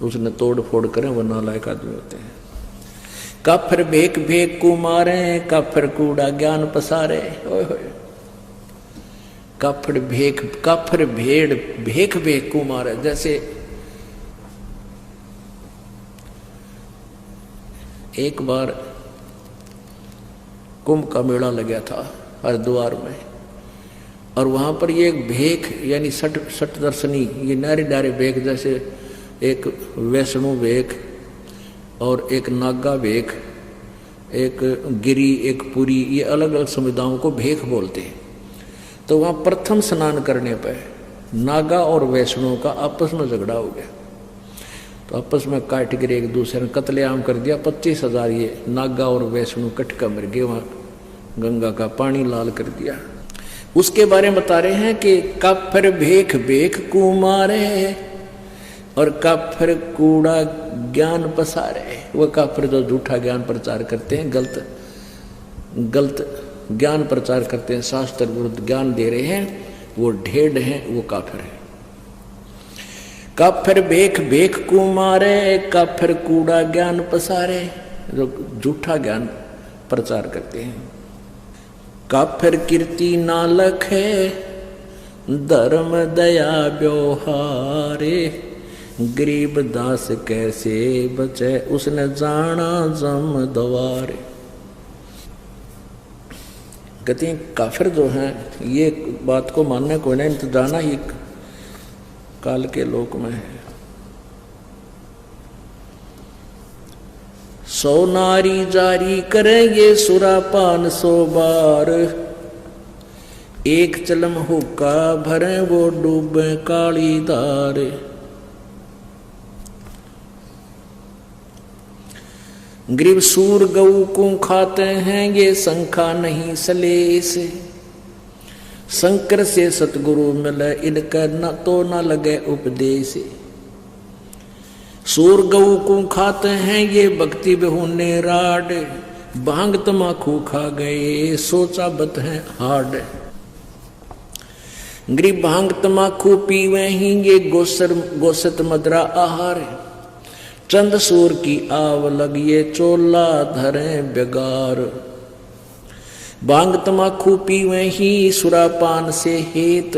उसने तोड़ फोड़ करें, वो नालायक आदमी होते हैं। काफिर भेक भेक को मारे, काफिर कूड़ा ज्ञान पसारे। ओए होए, काफिर भेड़ भेक भेक को मारे। जैसे एक बार कुंभ का मेला लगा था हरिद्वार में, और वहां पर ये एक भेक यानी सठ दर्शनी, ये नारे नारे भेक, जैसे एक वैष्णो भेक और एक नागा भेक, एक गिरी, एक पुरी, ये अलग अलग समुदायों को भेक बोलते हैं। तो वहां प्रथम स्नान करने पर नागा और वैष्णो का आपस में झगड़ा हो गया, तो आपस में काट गिर एक दूसरे ने कत्लेआम कर दिया। 25,000 ये नागा और वैष्णो कटका मर गए, वहां गंगा का पानी लाल कर दिया। उसके बारे में बता रहे हैं कि काफिर भेख भेख को मारे और काफिर कूड़ा ज्ञान पसारे। वह काफिर जो झूठा ज्ञान प्रचार करते हैं, गलत ज्ञान प्रचार करते हैं, शास्त्र विरुद्ध ज्ञान दे रहे हैं, वो ढेड़ हैं, वो काफिर है। काफिर भेख भेख को मारे, काफिर कूड़ा ज्ञान पसारे, जो झूठा ज्ञान प्रचार करते हैं। काफिर कीर्ति ना लखे, धर्म दया व्यवहारे। गरीब दास कैसे बचे, उसने जाना जम दवारे। कहते हैं काफिर जो हैं, ये बात को मानने को नहीं, तो जाना ही काल के लोक में है। 100 नारी जारी करेंगे सुरापान 100 बार। एक चलम हुक्का भरे वो डूबे काली धार। ग्रीव सूर गऊ को खाते हैं, ये शंखा नहीं सलेस। शंकर से सतगुरु मिले, इनका न तो न लगे उपदेश। सूर गऊ को खाते हैं, ये भक्ति बेहुने राड। भांग तमाकू खा गए, सोचा बत है हाड। ग्रीब भांग तमाकू पीवे ही, ये गोसत मदरा आहार। चंद सूर की आव लगिए, चोला धरे बेगार। भांग तमाकू पीवे ही, सुरापान से हेत।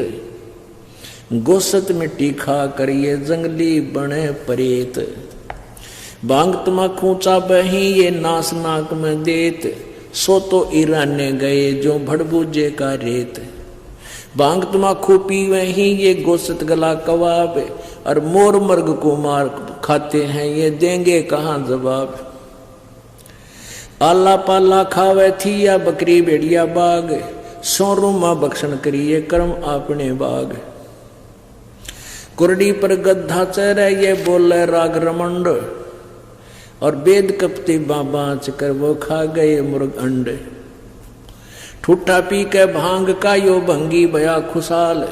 गोसत मिट्टी खा करिए, जंगली बने परेत। भांग तमाकू चाबे ही, ये नास नाक में देत। सो तो ईराने गए, जो भड़बूजे का रेत। भांग तमाखू पीवे ही ये गोश्त गला कबाब, और मोर मर्ग को मार खाते हैं ये देंगे कहाँ जवाब। आला पाला खावे थी या बकरी भेड़िया बाग, सोरू माँ बख्शन करिए कर्म अपने बाग। कुरडी पर गद्धा चरे ये बोले राग रमंड, और वेद कपते बाँच कर वो खा गए मुर्ग अंड। ठूठा पी के भांग का यो भंगी भया खुशाल,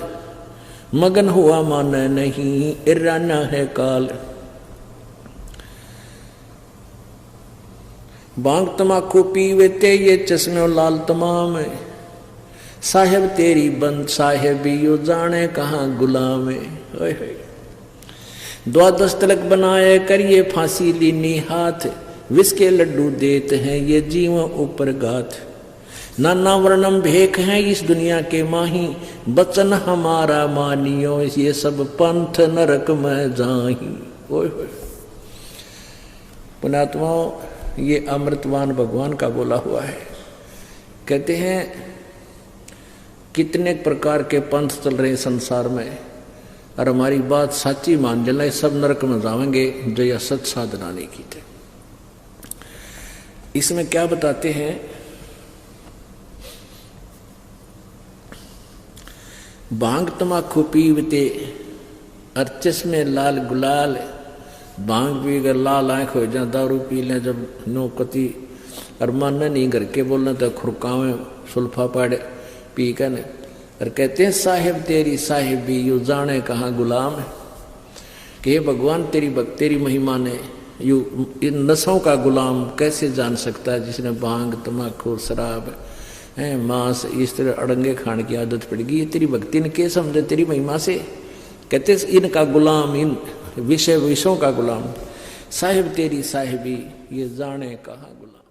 मगन हुआ माने नहीं इराना है काल। भांग तमाकू पीवे ते ये चश्मे लाल तमाम, साहेब तेरी बंद साहेब यो जाने कहाँ गुलाम। द्वादश तिलक बनाए करिए फांसी लीनी हाथ, विष के लड्डू देते हैं ये जीव ऊपर गाथ। नाना वर्णम भेख है इस दुनिया के माही, बचन हमारा मानियो ये सब पंथ नरक में जाही। ओए होए पुणात्माओं, ये अमृतवान भगवान का बोला हुआ है। कहते हैं कितने प्रकार के पंथ चल रहे संसार में, और हमारी बात सच्ची मान लेना सब नरक में जाएंगे जो यह सच साधना नहीं की थे। इसमें क्या बताते हैं, भांग तमाकू पीवते और चश्मे लाल गुलाल। भांग पी कर लाल आंख हो जाए, दारू पी लें जब नौकती और मन नहीं घर के बोलना तो खुरकावे सुल्फा पाड़े पी कर ने, और कहते हैं साहिब तेरी साहिबी यू जाने कहाँ गुलाम है। कि भगवान तेरी महिमा ने यू इन नशों का गुलाम कैसे जान सकता है जिसने भांग तमाकू शराब है मांस इस तरह अड़ंगे खाने की आदत पड़ गई। ये तेरी भक्ति ने क्या समझे तेरी महिमा से। कहते इनका गुलाम, इन विषयों का गुलाम, साहिब तेरी साहिबी ये जाने कहाँ गुलाम।